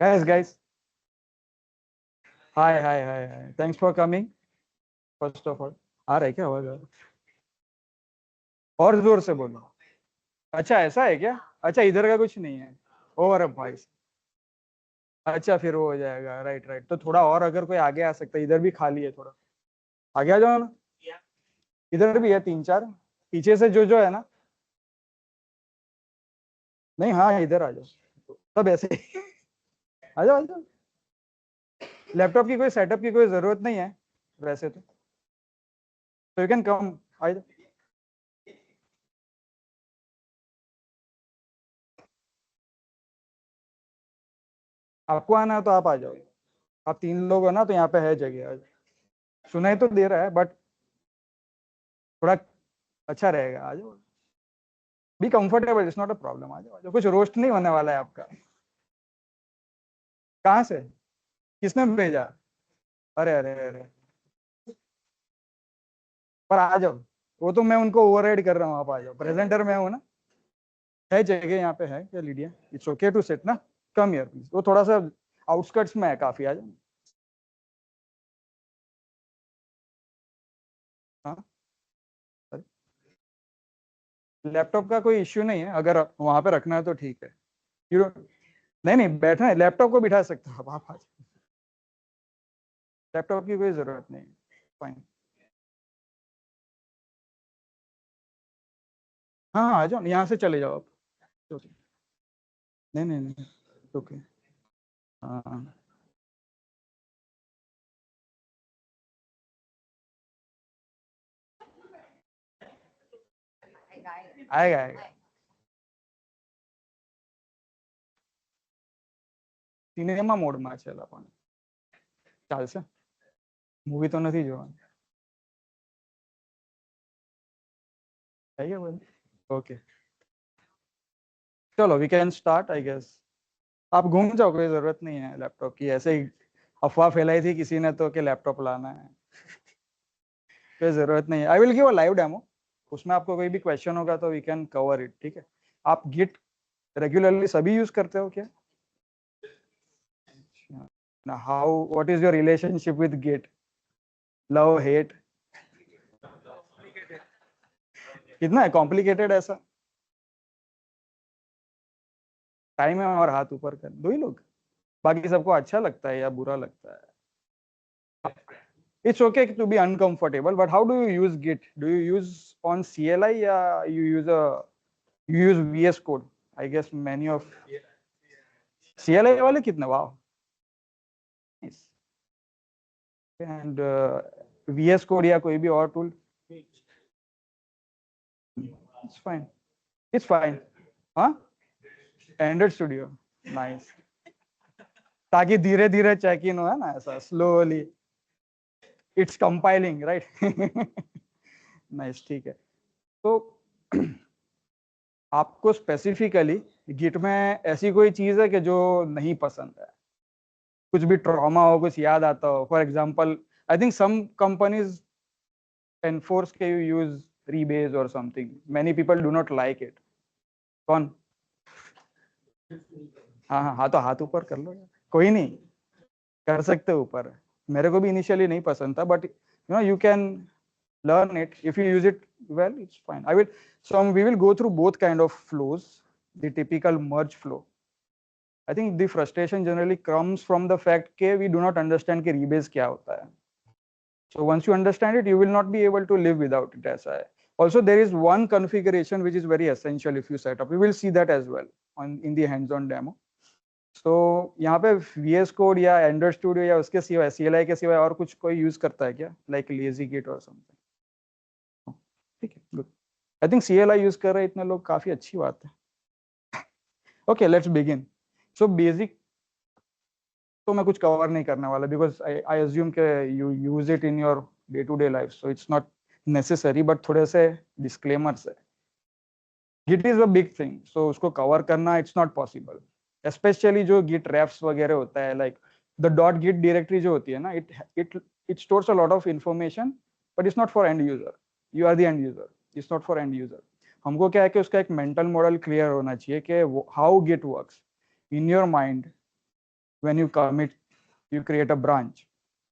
Yes, guys. Hi, hi, hi, hi. Thanks for coming. First of all, आ रहा है क्या आवाज? और जोर से बोलो. अच्छा ऐसा है क्या? अच्छा इधर का कुछ नहीं है. और भाई. अच्छा फिर वो हो जाएगा. Right right. तो थोड़ा और अगर कोई आगे आ सकता है, इधर भी खाली है थोड़ा. आगे आ जाओ ना. इधर भी है 3-4. पीछे से जो है ना. नहीं हाँ इधर आ जाओ. सब ऐसे ही. आ जाओ आ जाओ. लैपटॉप की कोई सेटअप की कोई जरूरत नहीं है वैसे तो यू कैन कम. आ जाओ. आपको आना है तो आप आ जाओ. आप 3 लोग हो ना तो यहाँ पे है जगह. आ जाओ. सुनाई तो दे रहा है बट थोड़ा अच्छा रहेगा. आ जाओ. Be comfortable. It's not a problem. आ जाओ. कुछ रोस्ट नहीं होने वाला है आपका. कहाँ से? किसने भेजा? अरे अरे अरे. पर आ जाओ. वो तो मैं उनको ओवरराइड कर रहा हूँ. आप आ जाओ. प्रेजेंटर में हूँ ना. है जगह यहाँ पे है क्या Lydia? It's okay to set ना. Come here please. वो थोड़ा सा आउटस्कर्ट्स में है काफी. आ जाओ. हाँ. लैपटॉप का कोई इश्यू नहीं है. अगर वहां पे रखना है तो ठीक है. You don't- नहीं नहीं बैठना है. लैपटॉप को बिठा सकते हो आप आ जाओ. लैपटॉप की कोई जरूरत नहीं. फाइन. हाँ हाँ आ जाओ. यहाँ से चले जाओ आप. Okay. नहीं नहीं नहीं. ओके. हाँ हाँ. आएगा आएगा. સિનેમા મોડમાં છે પણ ચાલશે. મૂવી તો નથી જોવાની. है क्या बोल? ओके. चलो we can start I guess. आप घूम जाओ. कोई जरूरत नहीं है लैपटॉप की. ऐसे ही अफवाह फैलाई थी किसी ने तो कि लैपटॉप लाना है. कोई जरूरत नहीं है. I will give a live demo. उसमें आपको कोई भी क्वेश्चन होगा तो वी कैन कवर इट. ठीक है. आप गिट रेगुलरली सभी यूज करते हो क्या? How what is your relationship with git? Love hate? कितना है कॉम्प्लिकेटेड ऐसा? टाइम है और हाथ ऊपर कर. 2 ही लोग? बाकी सबको अच्छा लगता है या बुरा लगता है? It's okay to be uncomfortable, but how do you use Git? Do you use on CLI or you use VS Code? I guess many of CLI वाले कितने. Wow. Nice. And VS Code या कोई भी और tool? It's fine. It's fine. हाँ? Android Studio. Nice. ताकि धीरे धीरे चेक इन हो है ना ऐसा slowly. It's compiling, right? Nice. ठीक है. तो आपको स्पेसिफिकली गिट में ऐसी कोई चीज है कि जो नहीं पसंद है? कुछ भी ट्रॉमा हो, कुछ याद आता हो. For example I think some companies enforce के यू यूज रीबेस और something. Many people do not like it. कौन? हाँ हाँ हाँ. तो हाथ ऊपर कर लो यार. कोई नहीं. कर सकते हो ऊपर. मेरे को भी इनिशियली नहीं पसंद था but you know you can learn it if you use it well. It's fine. We will go through both kind of flows. The typical merge flow. I think the frustration generally comes from the fact that we do not understand कि rebase क्या होता है. So once you understand it, you will not be able to live without it. ऐसा है. Also, there is one configuration which is very essential if you set up. We will see that as well in the hands-on demo. So यहाँ पे VS Code या Android Studio या उसके सिवाय CLI के सिवाय और कुछ कोई यूज करता है क्या? Like lazy git or something. ठीक है. Good. I think CLI use कर रहे हैं इतने लोग. काफी अच्छी बात है. Okay, let's begin. So basic तो मैं कुछ कवर नहीं करने वाला बिकॉज आई अज्यूम के you use it in your day to day life. So it's not necessary. But थोड़े से डिस्क्लेमर्स है. Git is a big thing. So उसको कवर करना इट्स नॉट पॉसिबल. स्पेशली जो गिट रेफ्स वगैरह होता है like the dot git directory जो होती है ना it it it stores a lot of information but it's not for end user. You are the end user. It's not for end user. हमको क्या है कि उसका एक मेंटल मॉडल क्लियर होना चाहिए कि how git works in your mind. when you commit, you create a branch,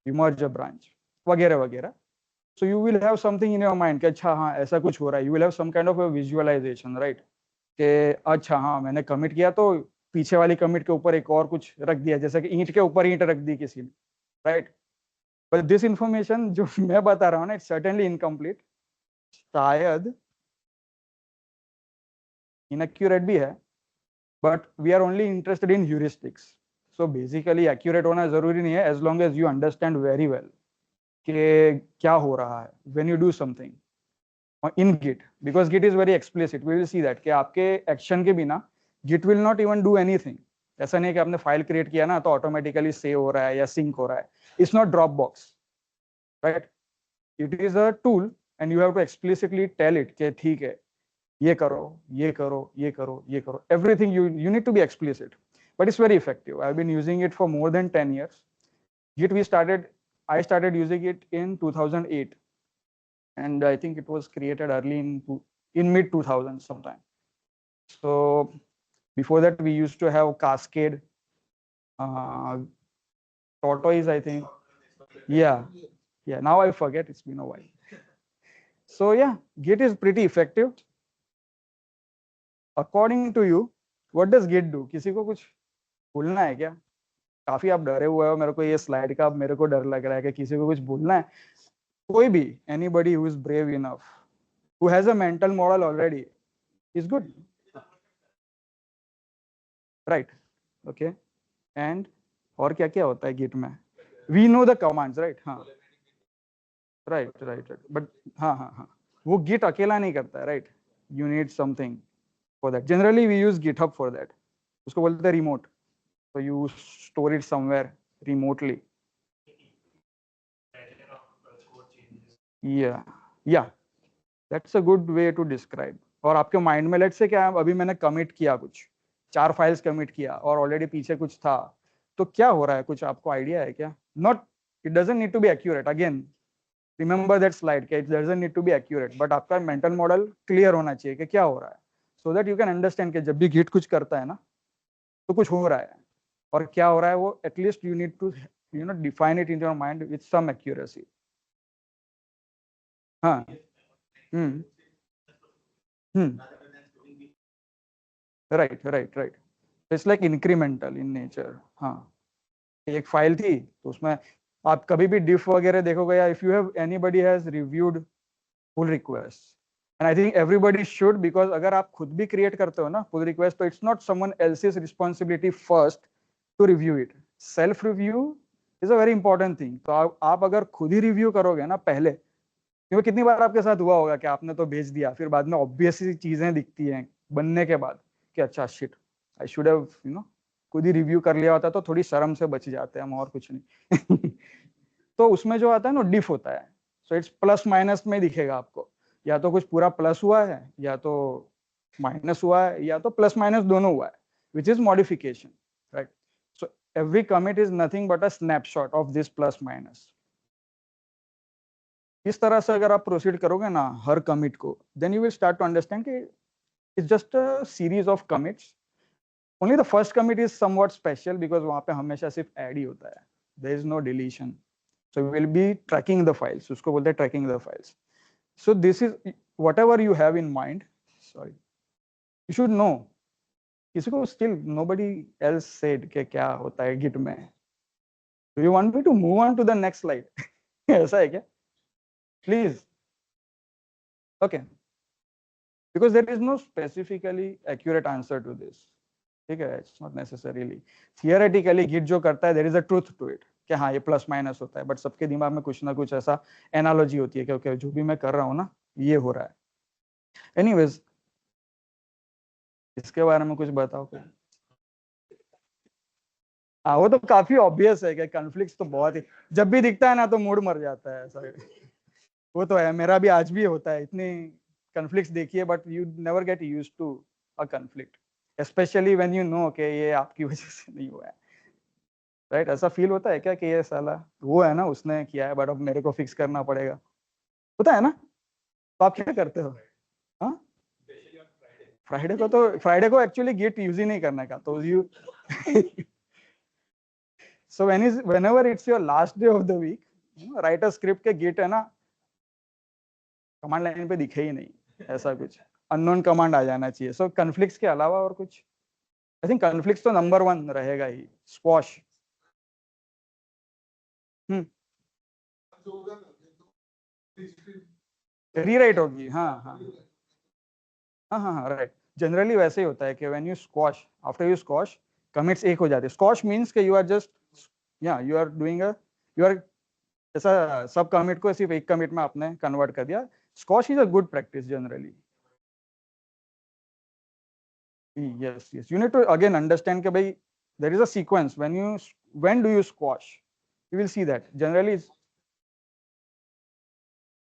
you merge a branch, वगैरह वगैरह. So you will have something in your mind कि अच्छा हाँ ऐसा कुछ हो रहा है. You will have some kind of a visualization, right? कि अच्छा हाँ मैंने commit किया तो पीछे वाली commit के ऊपर एक और कुछ रख दिया, जैसे कि ईंट के ऊपर ईंट रख दी किसी ने, right? But this information जो मैं बता रहा हूँ ना, it's certainly incomplete. शायद inaccurate भी है, but we are only interested in heuristics. So basically accurate होना जरूरी नहीं है, as long as you understand very well कि क्या हो रहा है when you do something in Git, because Git is very explicit. We will see that कि आपके action के बिना Git will not even do anything. ऐसा नहीं है कि आपने फाइल क्रिएट किया ना तो ऑटोमेटिकली सेव हो रहा है या सिंक हो रहा है. It's not Dropbox, right? It is a tool and you have to explicitly tell it कि ठीक है ये करो ये करो ये करो ये करो. Everything you need to be explicit, but it's very effective. I've been using it for more than 10 years. Git I started using it in 2008, and I think it was created early in mid 2000s sometime. So before that we used to have Cascade, Tortoise, I think. Yeah. Now I forget. It's been a while. So yeah, Git is pretty effective. According to you, what does Git do? किसी को कुछ बोलना है क्या? काफी आप डरे हुए हो, मेरे को ये स्लाइड का मेरे को डर लग रहा है कि किसी को कुछ बोलना है. कोई भी, anybody who is brave enough, who has a mental model already, is good, right? Okay. And और क्या क्या होता है Git में? We know the commands, right? हाँ. Right. But हाँ. वो Git अकेला नहीं करता है, right? You need something for that. Generally we use GitHub for that. उसको बोलते हैं remote. So you store it somewhere remotely. Yeah. That's a good way to describe. और आपके माइंड में लेट्स से क्या, अभी मैंने कमिट किया कुछ 4 फाइल्स कमिट किया और ऑलरेडी पीछे कुछ था, तो क्या हो रहा है, कुछ आपको आइडिया है क्या? Not, it doesn't need to be accurate. Again remember that slide कि it doesn't need to be accurate, but आपका मेंटल मॉडल क्लियर होना चाहिए कि क्या हो रहा है, so that you can understand कि जब भी गिट कुछ करता है ना तो कुछ हो रहा है, और क्या हो रहा है वो at least you need to define it in your mind with some accuracy. हाँ. Right. It's like incremental in nature. हाँ, एक फाइल थी तो उसमें आप कभी भी डिफ वगैरह देखोगे, या if you have anybody has reviewed pull request, and I think everybody should, because अगर आप खुद भी क्रिएट करते हो ना पुल रिक्वेस्ट, तो it's not someone else's responsibility first to review it. Self review is a very important thing. तो आप अगर खुद ही रिव्यू करोगे ना पहले, क्योंकि कितनी बार आपके साथ हुआ होगा कि आपने तो भेज दिया, फिर बाद में ऑब्वियस चीजें दिखती हैं बनने के बाद कि अच्छा शिट, आई शुड हैव खुद ही रिव्यू कर लिया होता, तो थोड़ी शर्म से बच जाते हैं हम, और कुछ नहीं. तो उसमें जो आता है ना डिफ होता है, सो इट्स प्लस माइनस में दिखेगा आपको, या तो कुछ पूरा प्लस हुआ है, या तो माइनस हुआ है, या तो प्लस माइनस दोनों हुआ है, which is modification, right? So every commit is nothing but a snapshot of this plus minus. इस तरह से अगर आप प्रोसीड करोगे ना हर कमिट को, then you will start to understand कि it's just a series of commits. Only the first commit is somewhat special, because वहां पे हमेशा सिर्फ ऐड ही होता है, there is no deletion. So we will be tracking the files. उसको बोलते हैं tracking the files. So this is whatever you have in mind. Sorry, you should know. किसी को still nobody else said कि क्या होता है Git में. Do you want me to move on to the next slide? ऐसा है क्या? Please. Okay. Because there is no specifically accurate answer to this. ठीक है? It's not necessarily. Theoretically Git जो करता है, there is a truth to it. कि हाँ ये प्लस माइनस होता है, बट सबके दिमाग में कुछ ना कुछ ऐसा एनालॉजी होती है क्योंकि जो भी मैं कर रहा हूँ ना ये हो रहा है. एनीवेज, इसके बारे में कुछ बताओ. हाँ, वो तो काफी ऑब्वियस है कि कॉन्फ्लिक्ट्स तो बहुत ही, जब भी दिखता है ना तो मूड मर जाता है ऐसा. वो तो है, मेरा भी आज भी होता है, इतनी कॉन्फ्लिक्ट्स देखिए, but you never get used to a conflict, especially when you know कि ये आपकी वजह से नहीं हुआ है, राइट? ऐसा फील होता है क्या कि ये साला वो है ना उसने किया है, बट अब मेरे को फिक्स करना पड़ेगा, होता है ना? तो आप क्या करते हो? हाँ, फ्राइडे को एक्चुअली गिट यूज ही नहीं करने का, तो you So whenever it's your last day of the week, write a script के git है ना, कमांड लाइन पे दिखे ही नहीं, ऐसा कुछ अननोन कमांड आ जाना चाहिए. So conflicts के अलावा और कुछ, I think conflicts तो number 1 रहेगा ही. Squash. रीराइट होगी. हाँ हाँ हाँ हाँ हाँ, राइट. जनरली वैसे ही होता है कि when you squash, after you squash, commits एक हो जाते हैं. स्क्वॉश मींस कि यू आर जस्ट, या you are doing a, you are ऐसा सब कमिट को सिर्फ एक कमिट में आपने कन्वर्ट कर दिया. Squash is a good practice generally. yes yes, you need to again understand कि भाई there is a sequence. When do you squash, you will see that generally it's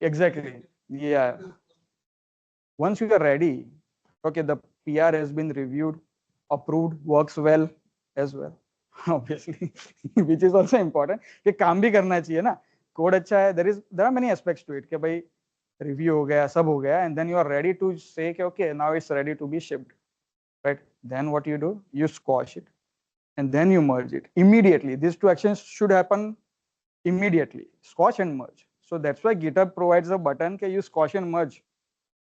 exactly, yeah, once you are ready, okay, the PR has been reviewed, approved, works well as well, obviously, which is also important कि काम भी करना चाहिए ना. Code अच्छा है, there are many aspects to it कि भाई रिव्यू हो गया, सब हो गया, and then you are ready to say कि okay, now it's ready to be shipped, right? Then what you do, you squash it and then you merge it immediately. These two actions should happen immediately, squash and merge. So that's why GitHub provides a button कि you squash and merge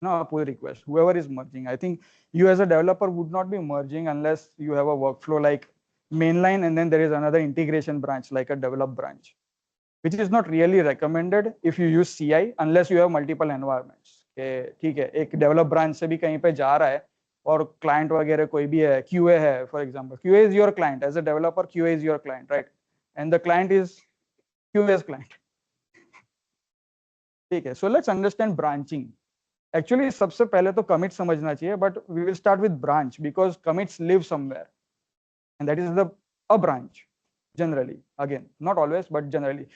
a pull request, whoever is merging. I think you as a developer would not be merging unless you have a workflow like mainline and then there is another integration branch like a develop branch, which is not really recommended if you use CI unless you have multiple environments. ठीक है, एक develop branch से भी कहीं पे जा रहा है और client वगैरह कोई भी है, QA है, for example, QA is your client. As a developer, QA is your client, right? And the client is QA's client. ठीक है, so let's understand branching. Actually सबसे पहले तो commit समझना चाहिए, but we will start with branch because commits live somewhere and that is a branch generally. Again, not always but generally.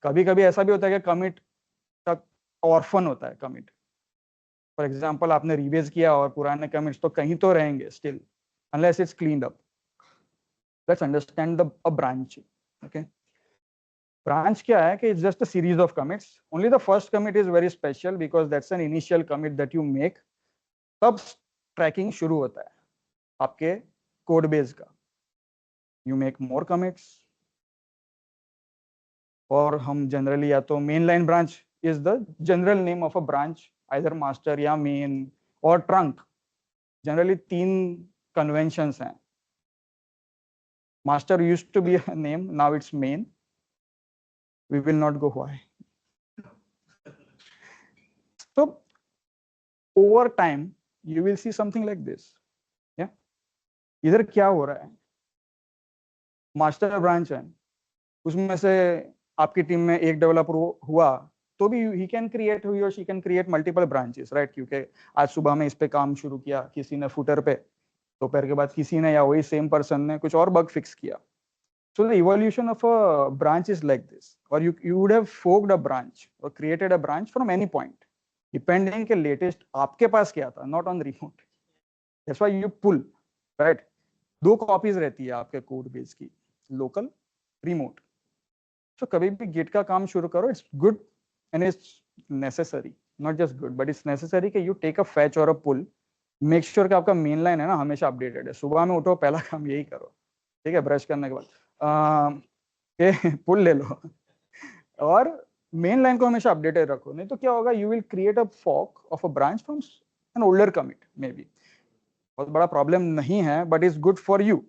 कभी कभी ऐसा भी होता है कि commit तक orphan होता है commit. For example, आपने rebase किया और पुराने commits तो कहीं तो रहेंगे still unless it's cleaned up. Let's understand a branch. Okay, branch क्या है कि it's just a series of commits. Only the first commit is very special because that's an initial commit that you make. तब tracking शुरू होता है आपके code base का. You make more commits, और हम generally या तो mainline branch is the general name of a branch, either master या main or trunk. Generally 3 conventions हैं. Master used to be a name, now it's main. We will not go why. So over time you will see something like this. Yeah, इधर क्या हो रहा है, master branch है, उसमें से आपकी टीम में एक डेवलपर हुआ तो भी he can create, he or she can create multiple branches, right? क्योंकि आज सुबह में इस पे काम शुरू किया किसी ने फुटर पे, दोपहर के बाद किसी ने या वही सेम पर्सन ने कुछ और बग फिक्स किया. So the evolution of a branch is like this, or you would have forked a branch or created a branch from any point, depending के latest आपके पास क्या था, not on remote. That's why you pull, right? 2 copies रहती है आपके code base की, local, remote. So कभी भी git का काम शुरू करो, it's good and it's necessary, not just good but it's necessary कि you take a fetch or a pull, make sure कि आपका main line है ना हमेशा updated है. सुबह में उठो पहला काम यही करो, ठीक है, ब्रश करने के बाद पुल ले लो और मेन लाइन को हमेशा अपडेटेड रखो, नहीं तो क्या होगा, you will create a fork of a branch from an older commit. May be बहुत बड़ा प्रॉब्लम नहीं है but is good for you,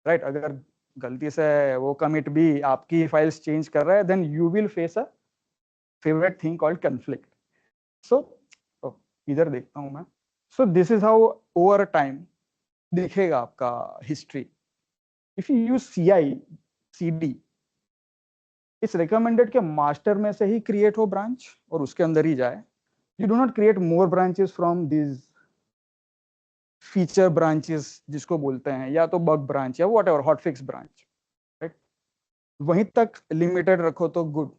right? अगर गलती से वो कमिट भी आपकी फाइल्स चेंज कर रहा है then you will face a favourite thing called conflict. So इधर देखता हूं मैं. So this is how over time दिखेगा आपका history. If you use CI, CD, it's recommended कि मास्टर में से ही क्रिएट हो ब्रांच और उसके अंदर ही जाए. You do not create more branches from these feature branches जिसको बोलते हैं, या तो bug branch या whatever hotfix branch, right? वहीं तक limited रखो तो good.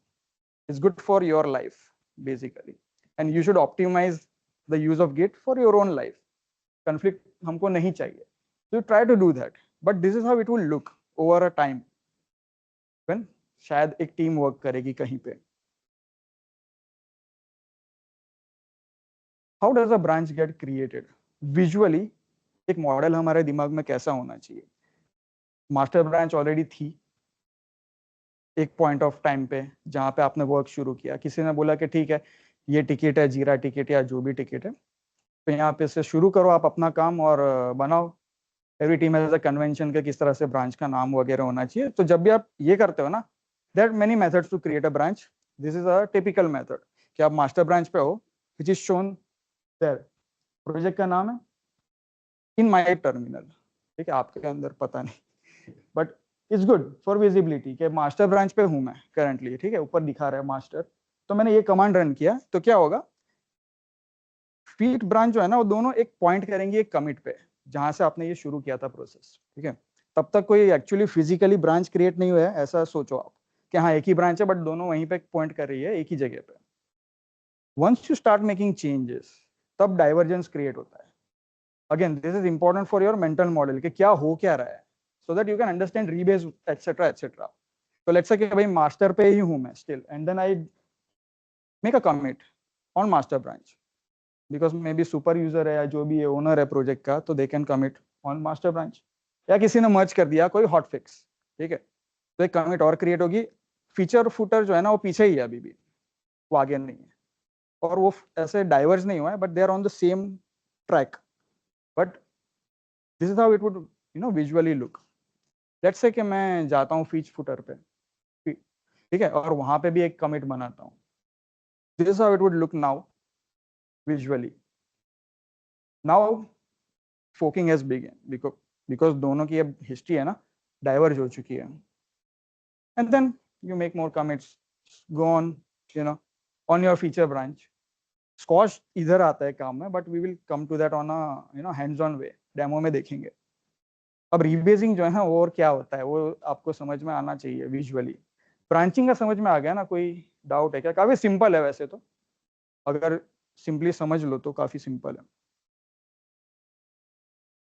It's good for your life basically, and you should optimize the use of Git for your own life. Conflict हमको नहीं चाहिए. So you try to do that, but this is how it will look over a time when शायद एक team work करेगी कहीं पे. How does a branch get created? Visually एक model हमारे दिमाग में कैसा होना चाहिए? मास्टर ब्रांच ऑलरेडी थी, एक पॉइंट ऑफ टाइम पे जहाँ पे आपने वर्क शुरू किया, किसी ने बोला कि ठीक है ये टिकट है, जीरा टिकट या जो भी टिकट है, तो यहाँ पे से शुरू करो आप अपना काम और बनाओ। Every team has a convention के किस तरह से ब्रांच का नाम वगैरह होना चाहिए। तो जब भी आप ये करते हो ना, there are many methods to create a branch. This is a typical method कि आप मास्टर ब्रांच पे हो, which is shown there. Project का नाम है इन माई टर्मिनल, ठीक है, आपके अंदर पता नहीं, but it's good for visibility कि मास्टर ब्रांच पे हूं मैं करंटली, ठीक है, ऊपर दिखा रहा है मास्टर। तो मैंने ये कमांड रन किया तो क्या होगा, फीड ब्रांच जो है ना वो दोनों एक पॉइंट करेंगे एक कमिट पे, जहां से आपने ये शुरू किया था प्रोसेस, ठीक है। तब तक कोई एक्चुअली फिजिकली ब्रांच क्रिएट नहीं हुआ है, ऐसा सोचो आप कि हाँ एक ही ब्रांच है बट दोनों वहीं पे पॉइंट कर रही है एक ही जगह पे। Once you start making changes, तब डाइवर्जेंस क्रिएट होता है। Again this is important for your mental model कि क्या हो क्या रहा है, so that you can understand rebase et cetera et cetera. तो लेट्स से कि भाई मास्टर पे ही हूं मैं still, and then I make a commit on master branch, because maybe super user है या जो भी है ओनर है प्रोजेक्ट का, तो they can commit on master branch. या किसी ने मर्ज कर दिया कोई हॉट फिक्स, ठीक है, तो एक कमिट और क्रिएट होगी। फीचर फुटर जो है ना वो पीछे ही है अभी भी, वो आगे नहीं है, और वो ऐसे डाइवर्ज नहीं हुआ है, but they are on the same track. But this is how it would visually look. Let's say कि मैं जाता हूँ फीच फुटर पे, ठीक है, और वहां पे भी एक कमिट बनाता हूँ। This is how it would look now visually. Now फोकिंग has begin, because दोनों की अब हिस्ट्री है ना डाइवर्ज हो चुकी है। And then you make more commits, go on on your feature branch. Squash इधर आता है काम में, but we will come to that on a hands on way, demo में देखेंगे। अब रीबेसिंग जो है ना वो और क्या होता है वो आपको समझ में आना चाहिए विजुअली। ब्रांचिंग का समझ में आ गया ना, कोई डाउट है क्या? काफी सिंपल है वैसे तो, अगर सिंपली समझ लो तो काफी सिंपल है,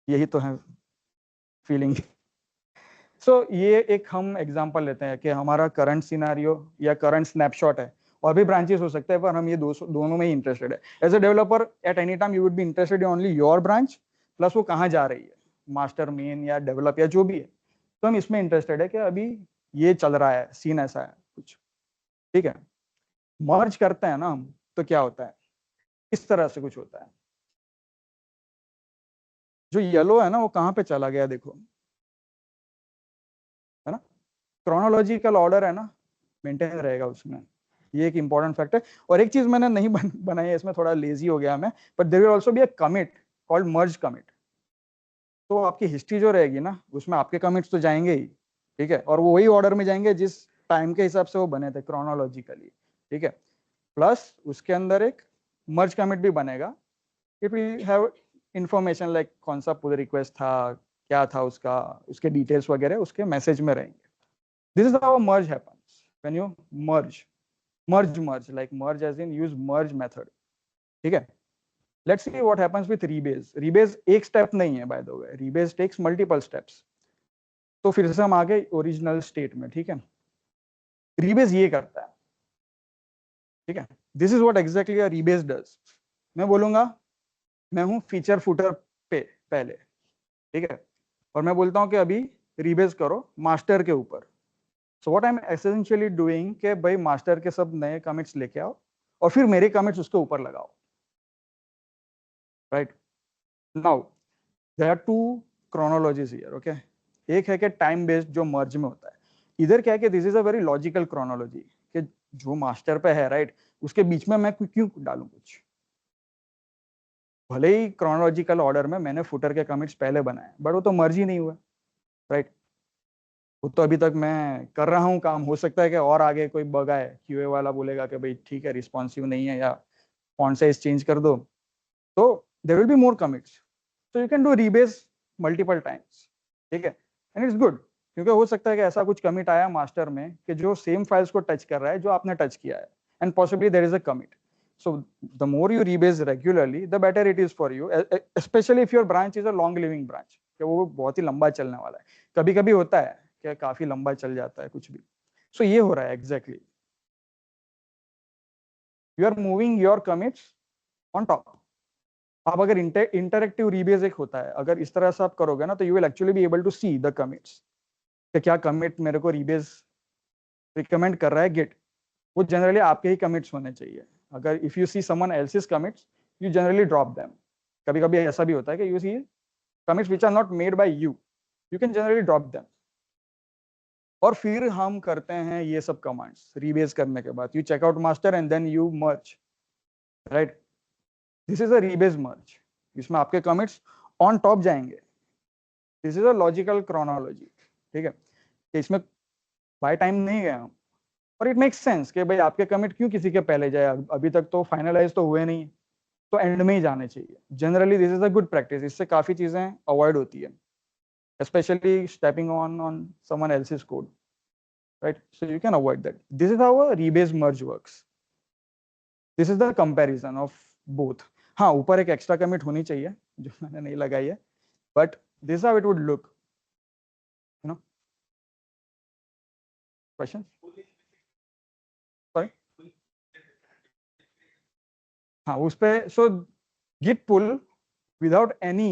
यही तो है फीलिंग। सो ये एक हम एग्जांपल लेते हैं कि हमारा करंट सिनारियो या करंट स्नैपशॉट है, और भी ब्रांचेस हो सकते हैं, पर हम ये दोनों में ही इंटरेस्टेड है। As a developer at any time you would be interested in only your branch, plus वो कहाँ जा रही है, मास्टर मेन या डेवलप या जो भी है। तो हम इसमें इंटरेस्टेड है कि अभी ये चल रहा है, सीन ऐसा है कुछ, ठीक है। मर्ज करते हैं ना हम, तो क्या होता है, इस तरह से कुछ होता है। जो येलो है ना वो कहाँ पे चला गया देखो, है ना, क्रोनोलॉजिकल ऑर्डर है ना मेंटेन रहेगा उसमें। ये एक इंपॉर्टेंट फैक्ट है। और एक चीज मैंने नहीं बनाई है इसमें, थोड़ा लेजी हो गया मैं, but there will also be a commit called merge commit. तो आपकी हिस्ट्री जो रहेगी ना उसमें आपके कमिट्स तो जाएंगे ही, ठीक है, और वो वही ऑर्डर में जाएंगे जिस टाइम के हिसाब से वो बने थे क्रोनोलॉजिकली, ठीक है। प्लस उसके अंदर एक मर्ज कमिट भी बनेगा। It will have information like कौन सा पुल रिक्वेस्ट था, क्या था उसका, उसके डिटेल्स वगैरह उसके मैसेज में रहेंगे। This is how merge happens when you merge. Merge like merge as in use merge method, ठीक है। Let's see what happens with rebase. Rebase एक स्टेप नहीं है by the way, rebase takes multiple steps. तो फिर से हम आ गए ओरिजिनल स्टेट में, ठीक है। रीबेस ये करता है, ठीक है, this is what exactly a rebase does. मैं बोलूंगा मैं हूं फीचर फुटर पे पहले, ठीक है, और मैं बोलता हूं कि अभी रीबेस करो मास्टर के ऊपर। So what I am essentially doing कि भाई मास्टर के सब नए कमिट्स लेके आओ और फिर मेरे कमिट्स उसके ऊपर लगाओ, right. Now there are two chronologies here, okay. एक है कि टाइम बेस्ड जो मर्ज में होता है। इधर क्या है कि this is a very logical chronology कि जो मास्टर पे है, राइट, उसके बीच में मैं क्यों डालूं कुछ। भले ही क्रोनोलॉजिकल ऑर्डर में मैंने फुटर के कमिट्स पहले बनाए, बट वो तो मर्ज ही नहीं हुआ, राइट। वो तो अभी तक मैं कर रहा हूँ काम, हो सकता है कि और आगे कोई बग आए, क्यूए वाला बोलेगा कि भाई ठीक है रिस्पॉन्सिव नहीं है या फॉन्ट साइज चेंज कर दो, तो there will be more commits. So you can do rebase multiple times, ठीक है, एंड इट्स गुड, क्योंकि हो सकता है कि ऐसा कुछ कमिट आया मास्टर में कि जो सेम फाइल्स को टच कर रहा है जो आपने टच किया है, and possibly there is a commit. So the more you rebase regularly the better it is for you, especially if your branch is a long living branch, कि वो बहुत ही लंबा चलने वाला है। कभी कभी होता है कि काफी लंबा चल जाता है कुछ भी। सो ये हो रहा है exactly, you are moving your commits on top. आप अगर इंटरेक्टिव रीबेस एक होता है, अगर इस तरह से आप करोगे ना तो you will actually be able to see the commits कि क्या कमिट मेरे को रीबेस रिकमेंड कर रहा है गिट, वो जनरली आपके ही कमिट्स होने चाहिए. अगर if you see someone else's commits, you generally drop them. कभी कभी ऐसा भी होता है कि you see commits which are not made by you can generally drop them. और फिर हम करते हैं ये सब कमांड्स रीबेस करने के बाद. You check out master and then you merge, right. This is a rebase merge. इसमें आपके कमिट्स ऑन टॉप जाएंगे. This is a logical chronology. ठीक है, इसमें बाय टाइम नहीं गए हम. और इट मेक्स सेंस कि भाई आपके कमिट क्यों किसी के पहले जाए, अभी तक तो फाइनलाइज तो हुए नहीं, तो एंड में ही जाने चाहिए. Generally this is a good practice. इससे काफी चीजें अवॉइड होती है, especially stepping on someone else's code, right? So you can avoid that. This is how a rebase merge works. This is the comparison of both. हाँ, ऊपर एक extra commit होनी चाहिए जो मैंने नहीं लगाई है, but this is how it would look. You know? Question? Sorry? हाँ, उस पे so git pull without any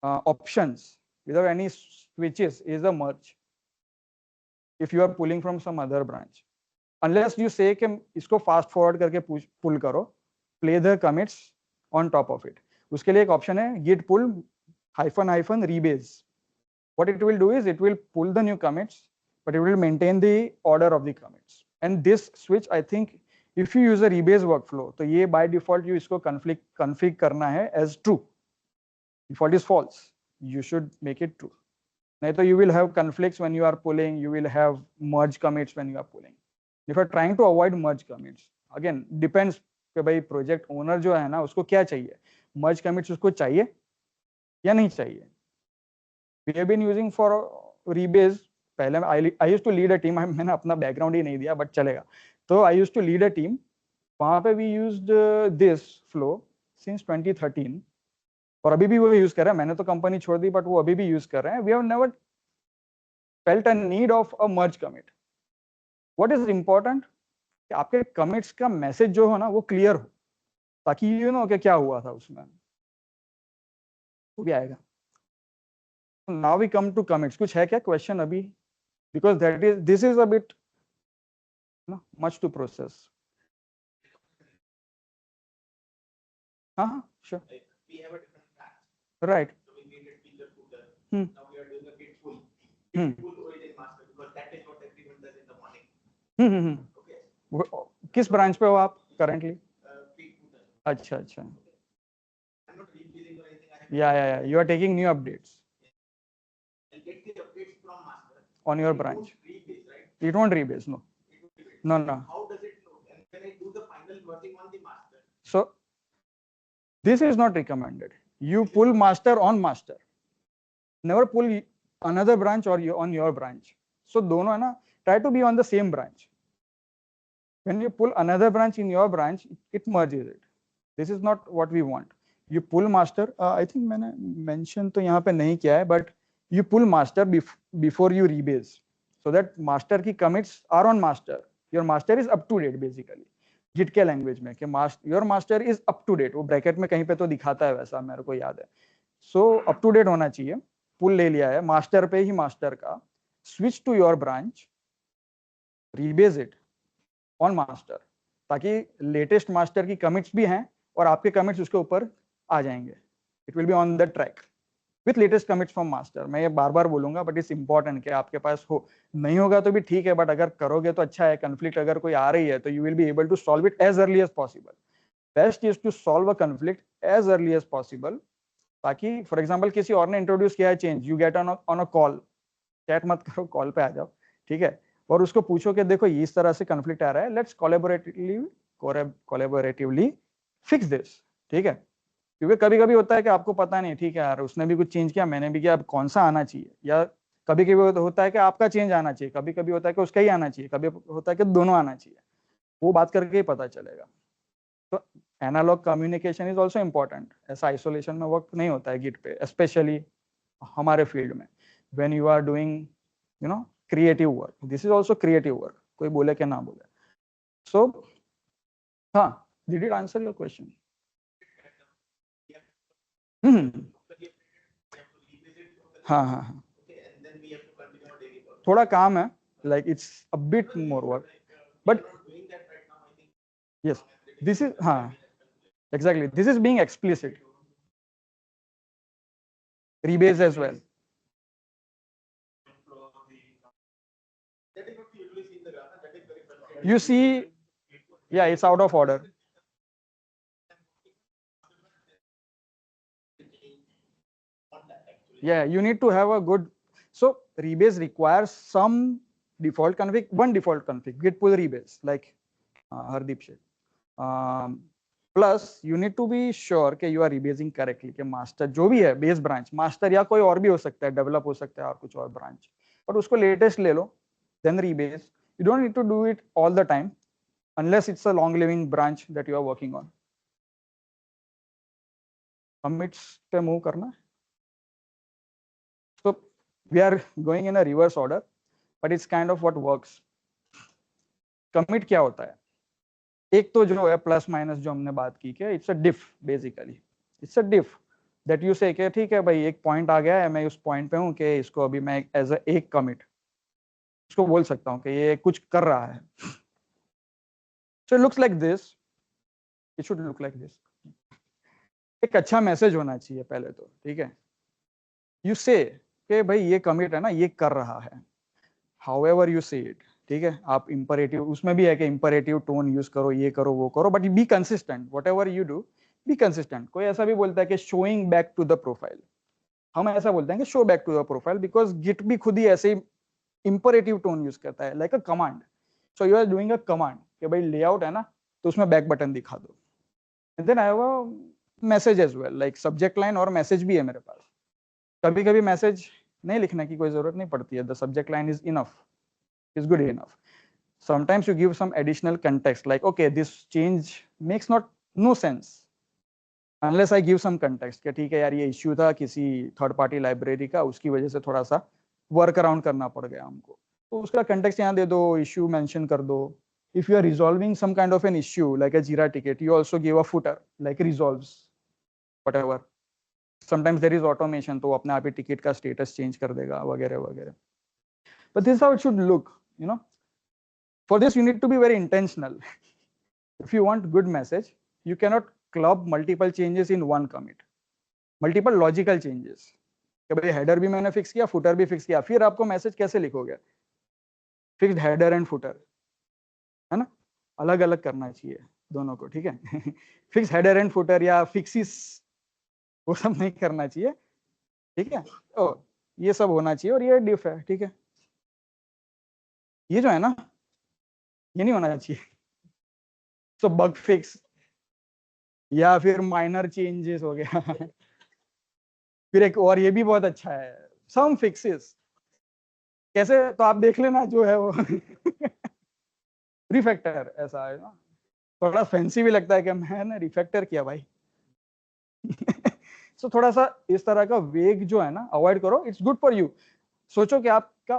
options, without any switches is a merge. If you are pulling from some other branch, unless you say कि इसको fast forward करके pull करो, play the commits on top of it. उसके लिए एक option है git pull -- rebase. What it will do is it will pull the new commits, but it will maintain the order of the commits. And this switch, I think, if you use a rebase workflow, तो ये by default you इसको config करना है as true. Default is false. You should make it true. नहीं तो you will have conflicts when you are pulling. You will have merge commits when you are pulling. If you are trying to avoid merge commits, again depends कि भाई project owner जो है ना उसको क्या चाहिए. merge commits उसको चाहिए या नहीं चाहिए. We have been using for rebase. पहले I used to lead a team. मैंने अपना बैकग्राउंड ही नहीं दिया बट चलेगा. तो I used to lead a team. वहां पे we used this flow since 2013 और अभी भी वो यूज कर रहे हैं. मैंने तो कंपनी छोड़ दी बट वो अभी भी यूज कर रहे हैं. We have never felt a need of a merge commit. What is important कि आपके कमिट्स का मैसेज जो हो ना वो क्लियर हो, ताकि यू नो कि क्या हुआ था उसमें. वो भी आएगा. Now we come to commits. कुछ है क्या क्वेश्चन अभी? Because this is a bit much to process. हाँ हाँ श्योर. राइट. किस ब्रांच पे हो आप करंटली? अच्छा अच्छा. Yeah. You are taking new updates on your branch. It won't rebase, no. No. How does it look? And when I do the final merging on the master? So this is not recommended. You pull master on master. Never pull another branch or on your branch. So दोनों है ना, try to be on the same branch. When you pull another branch in your branch, it merges it. This is not what we want. You pull master. I think मैंने mention तो यहाँ पे नहीं किया है, but you pull master before you rebase, so that master की commits are on master. Your master is up to date basically. Git के language में कि your master is up to date. वो bracket में कहीं पे तो दिखाता है वैसा, मेरे को याद है. So up to date होना चाहिए. Pull ले लिया है master पे ही master का. Switch to your branch. Rebase it on master, ताकि latest master की commits भी हैं और आपके commits उसके ऊपर आ जाएंगे. It will be on the track with latest commits from master. मैं ये बार बार बोलूंगा बट इट्स इंपॉर्टेंट कि आपके पास हो. नहीं होगा तो भी ठीक है, बट अगर करोगे तो अच्छा है. conflict अगर कोई आ रही है तो you will be able to solve it as early as possible. Best is to solve a conflict as early as possible, ताकि फॉर एग्जाम्पल किसी और ने इंट्रोड्यूस किया है change, you get on a call. Chat मत करो, call पे आ जाओ, ठीक है, और उसको पूछो कि देखो इस तरह से conflict आ रहा है, लेट्स कोलैबोरेटिवली फिक्स दिस. ठीक है, क्योंकि कभी कभी होता है कि आपको पता नहीं, ठीक है यार उसने भी कुछ चेंज किया, मैंने भी किया, अब कौन सा आना चाहिए. या कभी कभी होता है कि आपका चेंज आना चाहिए, कभी कभी होता है कि उसका ही आना चाहिए, कभी होता है कि दोनों आना चाहिए. वो बात करके ही पता चलेगा. तो analog communication is also important. ऐसा आइसोलेशन में वर्क नहीं होता है गिट पे, स्पेशली हमारे फील्ड में. When you are doing creative work, this is also creative work, कोई बोले कि ना बोले. सो हाँ, did it answer your question? हाँ. थोड़ा काम है, like it's a bit more work, but yes, this is exactly, this is being explicit. Rebase as well. You see, yeah, it's out of order. Yeah, you need to have a good, so rebase requires some default config, one default config, git pull rebase, like Hardeep said. Plus you need to be sure कि you are rebasing correctly, कि master जो भी है base branch, master या कोई और भी हो सकता है, develop हो सकता है और कुछ और branch, but उसको latest ले लो, then rebase. You don't need to do it all the time unless it's a long living branch that you are working on. Commits पे move करना. So we are going in a reverse order, but it's kind of what works. Commit क्या होता है? एक तो जो है plus minus जो हमने बात की कि it's a diff, basically it's a diff that you से कि ठीक है भाई एक पॉइंट आ गया है, मैं उस पॉइंट पे हूँ कि इसको अभी मैं एज अ एक कमिट इसको बोल सकता हूँ कि ये कुछ कर रहा है. So it looks like this, it should look like this. एक अच्छा मैसेज होना चाहिए पहले तो, ठीक है. यू से कि भाई ये कमिट है ना, ये कर रहा है, हाउएवर यू से इट, ठीक है. आप इंपरेटिव उसमें भी है कि इंपरेटिव टोन यूज करो, ये करो वो करो, but be consistent, whatever you do be consistent. कोई ऐसा भी बोलता है कि showing back to the profile, हम ऐसा बोलते हैं कि show back to the profile, because git भी खुद ही ऐसे ही इंपरेटिव टोन यूज करता है, like a command. So you are doing a command कि भाई लेआउट है ना, तो उसमें बैक बटन दिखा दो. And then I have a message as well, like subject line और मैसेज भी है मेरे पास. कभी कभी मैसेज नहीं लिखने की कोई जरूरत नहीं पड़ती है, the subject line is enough, is good enough. Sometimes you give some additional context, like okay, this change makes no sense unless I give some context कि ठीक है यार ये इश्यू था किसी थर्ड पार्टी लाइब्रेरी का, उसकी वजह से थोड़ा सा वर्क अराउंड करना पड़ गया हमको, तो उसका कंटेक्स्ट यहाँ दे दो, इश्यू मेंशन कर दो. If you are resolving some kind of an issue like a Jira ticket, you also give a footer like resolves whatever. Sometimes there is automation, तो अपने आप ही टिकट का स्टेटस चेंज कर देगा वगैरह वगैरह. But this is how it should look, you know. For this you need to be very intentional. If you want good message, you cannot club multiple changes in one commit, multiple logical changes. कि भाई header भी मैंने fix किया, footer भी fix किया, फिर आपको message कैसे लिखोगे? फिक्स्ड हेडर एंड फुटर, है ना, अलग अलग करना चाहिए दोनों को, ठीक है. फिक्स हेडर एंड फुटर या फिक्सिस, वो सब नहीं करना चाहिए, ठीक है. ओ ये सब होना चाहिए, और ये डिफ है, ठीक है. ये जो है ना, ये नहीं होना चाहिए. सो बग फिक्स या फिर माइनर चेंजेस हो गया. फिर एक और ये भी बहुत अच्छा है, सम फिक्सेस. कैसे, तो आप देख लेना जो है वो. रिफैक्टर ऐसा है ना, थोड़ा फैंसी भी लगता है कि मैंने रिफैक्टर किया भाई. सो थोड़ा सा इस तरह का वेग जो है ना अवॉइड करो, इट्स गुड फॉर यू. सोचो कि आपका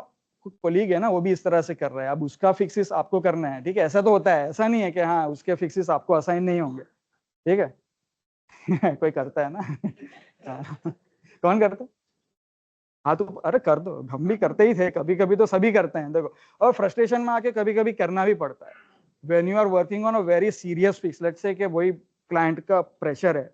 कोलीग है ना, वो भी इस तरह से कर रहा है, अब उसका फिक्सेस आपको करना है, ठीक है. ऐसा तो होता है, ऐसा नहीं है कि हाँ उसके फिक्सेस आपको असाइन नहीं होंगे, ठीक है. कोई करता है ना. कौन करता है? हाँ तो अरे कर दो, हम भी करते ही थे, कभी कभी तो सभी करते हैं, देखो. और फ्रस्ट्रेशन में आके कभी कभी करना भी पड़ता है. When you are working on a very serious fix, let's say कि वही क्लाइंट का प्रेशर है,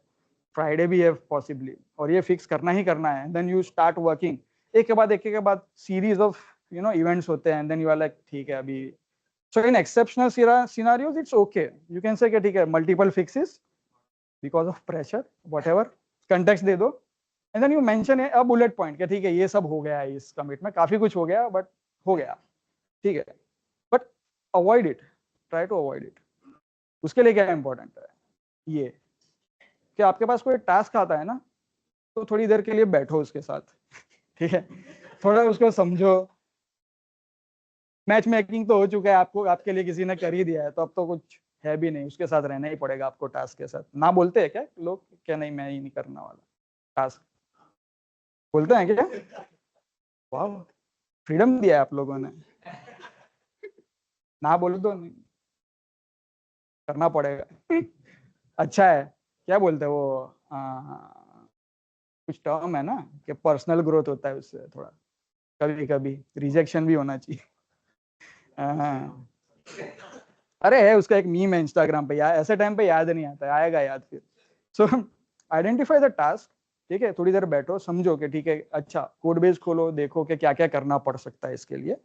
फ्राइडे भी है पॉसिबली, और ये फिक्स करना ही करना है, देन यू स्टार्ट वर्किंग, एक के बाद सीरीज ऑफ इवेंट्स होते हैं, देन यू आर लाइक ठीक है अभी. So in exceptional scenarios it's okay, you can say ठीक है multiple fixes because of pressure, whatever, context दे दो, and then you mention a bullet point कि ठीक है ये सब हो गया है इस कमिट में, काफी कुछ हो गया बट हो गया, ठीक है. But avoid it, try to avoid it. उसके लिए क्या इंपॉर्टेंट है, ये कि आपके पास कोई टास्क आता है ना, तो थोड़ी देर के लिए बैठो उसके साथ, ठीक है, थोड़ा उसको समझो. मैच मेकिंग तो हो चुका है, आपको आपके लिए किसी ने कर ही दिया है, तो अब तो कुछ है भी नहीं, उसके साथ रहना ही पड़ेगा आपको टास्क के साथ. ना बोलते हैं क्या लोग, क्या नहीं मैं ही नहीं करना वाला टास्क, बोलते हैं क्या? वाह, फ्रीडम दिया है आप लोगों ने. ना बोलो तो नहीं करना पड़ेगा. अच्छा है, क्या बोलते हैं वो, कुछ टर्म है ना कि पर्सनल ग्रोथ होता है उससे थोड़ा, कभी कभी रिजेक्शन भी होना चाहिए. हाँ। अरे है उसका एक मीम है इंस्टाग्राम पे, यार ऐसे टाइम पे याद नहीं आता है, आएगा याद फिर। सो आइडेंटिफाई द टास्क, ठीक है, थोड़ी देर बैठो समझो कि ठीक है, अच्छा कोड बेस खोलो, देखो कि क्या क्या करना पड़ सकता है इसके लिए।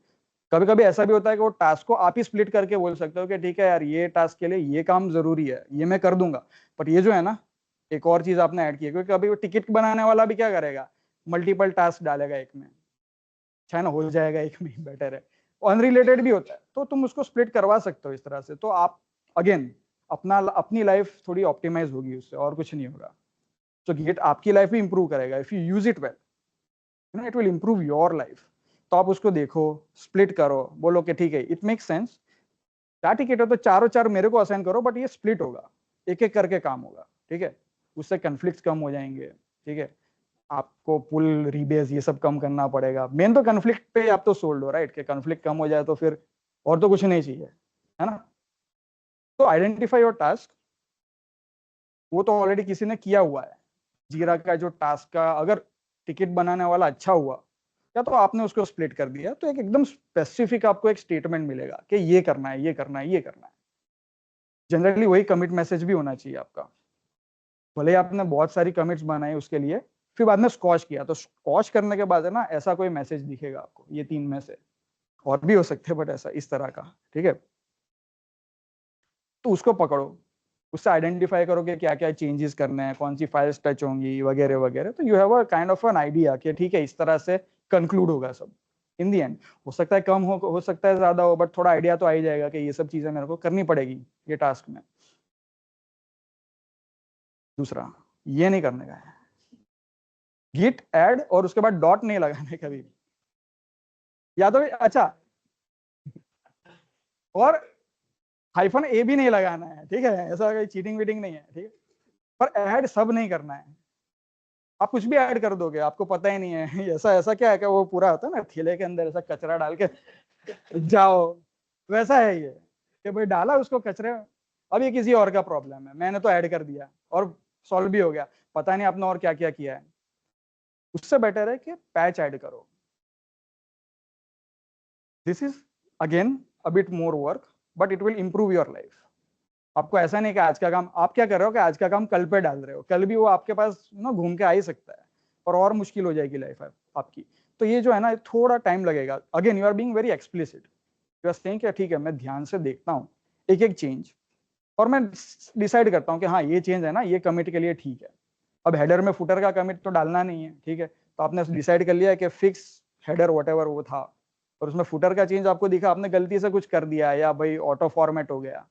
कभी कभी ऐसा भी होता है कि वो टास्क को आप ही स्प्लिट करके बोल सकते हो कि ठीक है यार, ये टास्क के लिए ये काम जरूरी है, ये मैं कर दूंगा, बट ये जो है ना, एक और चीज आपने ऐड की है, क्योंकि अभी वो टिकट बनाने वाला भी क्या करेगा, मल्टीपल टास्क डालेगा एक में, चाइना हो जाएगा एक में, बेटर है। अनरिलेटेड भी होता है, तो तुम उसको स्प्लिट करवा सकते हो इस तरह से, तो आप अगेन अपनी लाइफ थोड़ी ऑप्टिमाइज होगी उससे, और कुछ नहीं होगा। तो गिट आपकी लाइफ भी इंप्रूव करेगा if you use it well, you know it will improve your life. तो आप उसको देखो, स्प्लिट करो, बोलो कि ठीक है इट मेक सेंस, 4 टिकट है तो चारों चार मेरे को असाइन करो, बट ये स्प्लिट होगा, एक एक करके काम होगा, ठीक है। उससे कन्फ्लिक्ट कम हो जाएंगे, ठीक है। आपको पुल रीबेस ये सब कम करना पड़ेगा, मेन तो कन्फ्लिक्ट पे आप तो सोल्ड हो, राइट, कि कन्फ्लिक्ट कम हो जाए तो फिर और तो कुछ नहीं चाहिए, है ना। तो आइडेंटिफाई योर टास्क, वो तो ऑलरेडी किसी ने किया हुआ है। जीरा का जो टास्क का अगर टिकट बनाने वाला अच्छा हुआ, या तो आपने उसको स्प्लिट कर दिया, तो एक एकदम स्पेसिफिक आपको एक स्टेटमेंट मिलेगा कि ये करना है, ये करना है, ये करना है। जनरली वही कमिट मैसेज भी होना चाहिए आपका। भले ही आपने बहुत सारी कमिट्स बनाई उसके लिए, फिर बाद में स्कॉच किया, तो स्कॉच करने के बाद है ना, ऐसा कोई मैसेज दिखेगा आपको, ये 3 में से और भी हो सकते हैं, बट ऐसा इस तरह का, ठीक है। तो उसको पकड़ो, उससे आइडेंटिफाई करो कि क्या क्या चेंजेस करने हैं, कौन सी फाइल्स टच होंगी वगैरह वगैरह, तो you have a kind of an idea कि ठीक है इस तरह से कंक्लूड होगा सब इन दी एंड। हो सकता है कम हो सकता है ज्यादा हो, बट थोड़ा आइडिया तो आ ही जाएगा कि ये सब चीजें मेरे को करनी पड़ेगी ये टास्क में। दूसरा, ये नहीं करने का है, गिट ऐड और उसके बाद डॉट नहीं लगाने कभी भी, या तो अच्छा, और हाइफन ए भी नहीं लगाना है, ठीक है, ऐसा कोई चीटिंग वीटिंग नहीं है, ठीक है। पर ऐड सब नहीं करना है, आप कुछ भी ऐड कर दोगे आपको पता ही नहीं है। ऐसा ऐसा क्या है कि वो पूरा होता है ना ठेले के अंदर ऐसा कचरा डाल के जाओ, वैसा है ये, कि भाई डाला उसको कचरे में, अब ये किसी और का प्रॉब्लम है, मैंने तो ऐड कर दिया और सॉल्व भी हो गया, पता नहीं आपने और क्या क्या किया है। उससे बेटर है कि पैच ऐड करो। This is again a bit more work, but it will improve your life. आपको ऐसा नहीं कि आज का काम आप क्या कर रहे हो कि आज का काम कल पे डाल रहे हो, कल भी वो आपके पास ना घूम के आ ही सकता है, और मुश्किल हो जाएगी लाइफ आपकी। तो ये जो है ना, थोड़ा टाइम लगेगा। Again you are being very explicit, you are saying कि ठीक है मैं ध्यान से देखता हूँ एक एक चेंज, और मैं डिसाइड करता हूँ कि हाँ ये चेंज है ना, ये कमिट के लिए ठीक है। अब हेडर में फुटर का कमिट तो डालना नहीं है, ठीक है, तो आपने डिसाइड कर लिया कि फिक्स हेडर वट वो था, और उसमें फुटर का चेंज आपको दिखा, आपने गलती से कुछ कर दिया, या भाई ऑटो फॉर्मेट हो गया,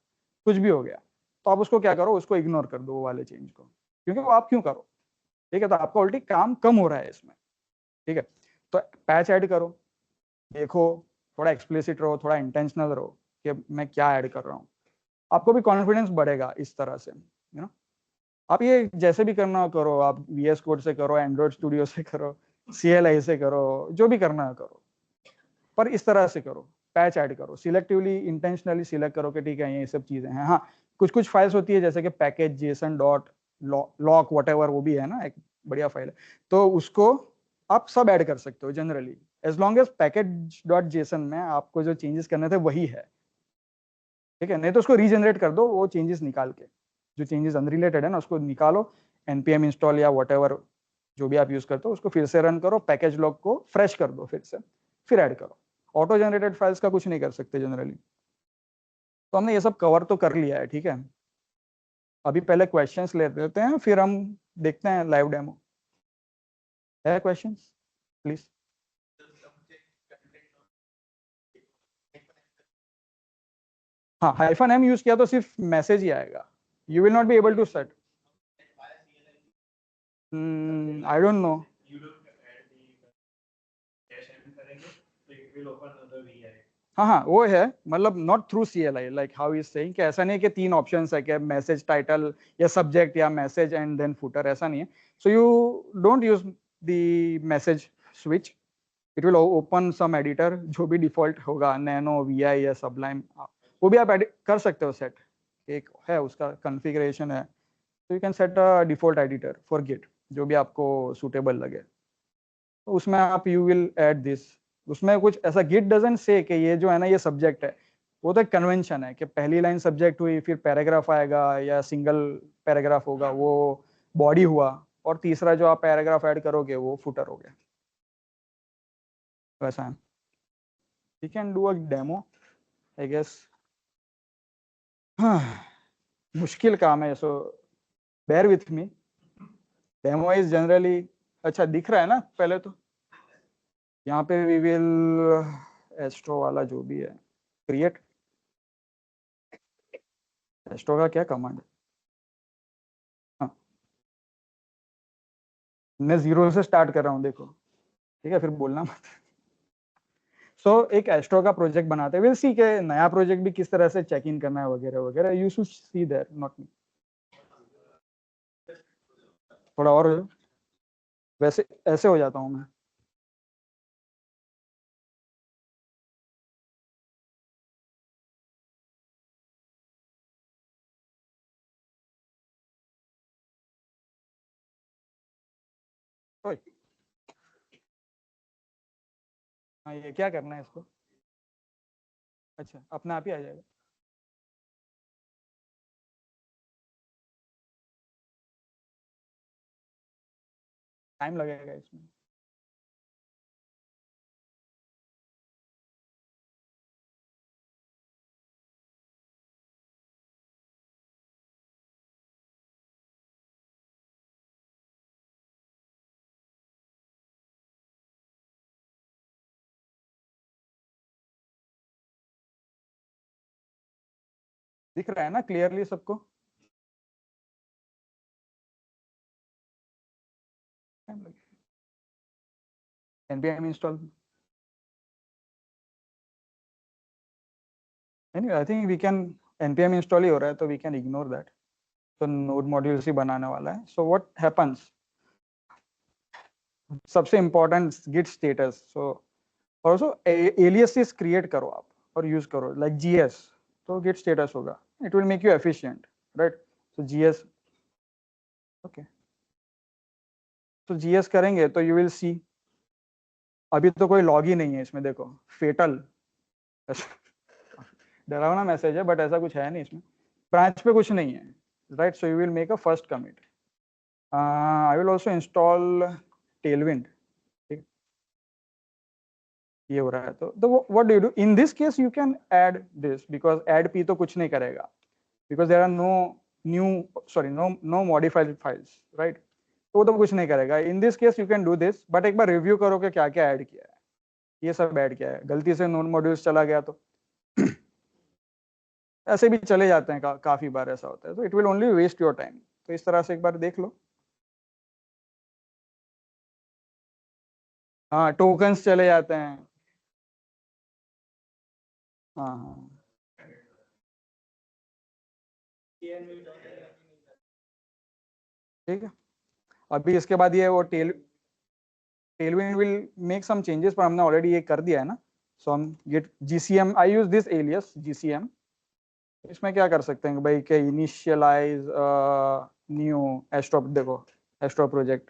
कुछ भी हो गया, तो आप उसको क्या करो, उसको इग्नोर कर दो वो वाले चेंज को, क्योंकि वो आप क्यों करो, ठीक है। तो आपका उल्टी काम कम हो रहा है इसमें, ठीक है। तो पैच ऐड करो, देखो, थोड़ा एक्सप्लिसिट रहो, थोड़ा इंटेंशनल रहो कि मैं क्या ऐड कर रहा हूँ, आपको भी कॉन्फिडेंस बढ़ेगा इस तरह से, यू नो। आप ये जैसे भी करना हो करो, आप VS कोड से करो, एंड्रॉइड स्टूडियो से करो, CLI से करो, जो भी करना है करो, पर इस तरह से करो, पैच ऐड करो, सिलेक्टिवली इंटेंशनली सिलेक्ट करो कि ठीक है ये सब चीजें हैं। हाँ, कुछ कुछ फाइल्स होती है जैसे कि package Jason dot lock what ever, वो भी है ना एक बढ़िया फाइल है, तो उसको आप सब ऐड कर सकते हो generally, as long as package dot JSON में आपको जो चेंजेस करने थे वही है, ठीक है। नहीं तो उसको रीजनरेट कर दो, वो चेंजेस निकाल के, जो चेंजेस अनरिलेटेड है ना उसको निकालो, npm इंस्टॉल या वट एवर जो भी आप यूज करते हो उसको फिर से रन करो, पैकेज लॉग को फ्रेश कर दो फिर से, फिर ऐड करो। ऑटो जनरेटेड फाइल्स का कुछ नहीं कर सकते जनरली। तो हमने ये सब कवर तो कर लिया है, ठीक है। अभी पहले क्वेश्चंस ले लेते हैं, फिर हम देखते हैं लाइव डेमो। है क्वेश्चंस प्लीज? हाँ, हाइफन एम यूज किया तो सिर्फ मैसेज ही आएगा, you will not be able to set. I don't know. हाँ हाँ वो है, मतलब not through CLI, like how is saying कि ऐसा नहीं कि 3 ऑप्शंस है कि मैसेज टाइटल या सब्जेक्ट या मैसेज एंड देन फुटर, ऐसा नहीं है। So you don't use the message switch, it will open some editor जो भी डिफॉल्ट होगा, नैनो VI या सबलाइम, वो भी आप एडिट कर सकते हो सेट, एक है उसका कॉन्फ़िगरेशन है, तो you can set a default editor for git जो भी आपको सुटेबल लगे, तो उसमें आप यू विल ऐड दिस उसमें कुछ ऐसा गिट डजंट से कि ये जो है ना ये सब्जेक्ट है, वो तो एक कन्वेंशन है कि पहली लाइन सब्जेक्ट हुई, फिर पैराग्राफ आएगा या सिंगल पैराग्राफ होगा, वो बॉडी हुआ, और तीसरा जो आप पैराग्राफ ऐड करोगे वो फुटर हो गया, वैसा है। We can do a demo I guess. हाँ, मुश्किल काम है, so bear with me. Demo is generally अच्छा दिख रहा है ना पहले तो। यहाँ पे वी विल एस्ट्रो वाला जो भी है क्रिएट। एस्ट्रो का क्या कमांड है? हाँ, मैं जीरो से स्टार्ट कर रहा हूँ देखो, ठीक है, फिर बोलना मत। सो एक एस्ट्रो का प्रोजेक्ट बनाते हैं, विल सी के नया प्रोजेक्ट भी किस तरह से चेक इन करना है वगैरह वगैरह, you should see there, not me. थोड़ा और हो जाओ। वैसे ऐसे हो जाता हूँ मैं। ओए, हाँ ये क्या करना है इसको? अच्छा, अपने आप ही आ जाएगा। टाइम लगेगा इसमें। दिख रहा है ना क्लियरली सबको? टाइम लगेगा। npm install. Anyway I think we can, npm install ही हो रहा है तो वी कैन इग्नोर दैट। तो नोड मॉड्यूल्स ही बनाने वाला है। सो व्हाट हैपेंस, सबसे important git status. So also aliases create करो आप और यूज करो, लाइक जीएस, तो गिट स्टेटस होगा, it will make you efficient, right? So GS, okay, तो जीएस करेंगे तो यू विल सी, अभी तो कोई लॉग ही नहीं है इसमें, देखो फेटल डरावना मैसेज है, बट ऐसा कुछ है नहीं इसमें। ब्रांच पे कुछ नहीं है, right? So you will make a first commit. I will also install Tailwind. ठीक, ये हो रहा है तो what do you do in this case, you can add this, because add p तो कुछ नहीं करेगा, because there are no new, sorry no no modified files, right? तो वो तो कुछ नहीं करेगा। In this case you can do this, but एक बार रिव्यू करो कि क्या क्या ऐड किया है। ये सब ऐड किया है, गलती से नोड मॉड्यूल्स चला गया तो ऐसे भी चले जाते हैं, काफी बार ऐसा होता है, तो it will only waste your time. तो इस तरह से एक बार देख लो। हाँ, टोकन्स चले जाते हैं। हाँ हाँ, ठीक है। अभी इसके बाद ये वो Tailwind will make some changes, पर हमने ऑलरेडी ये कर दिया है ना। सो हम git GCM, I use this alias GCM. इसमें क्या कर सकते हैं भाई, के इनिशियलाइज न्यू एस्ट्रो, देखो एस्ट्रो प्रोजेक्ट,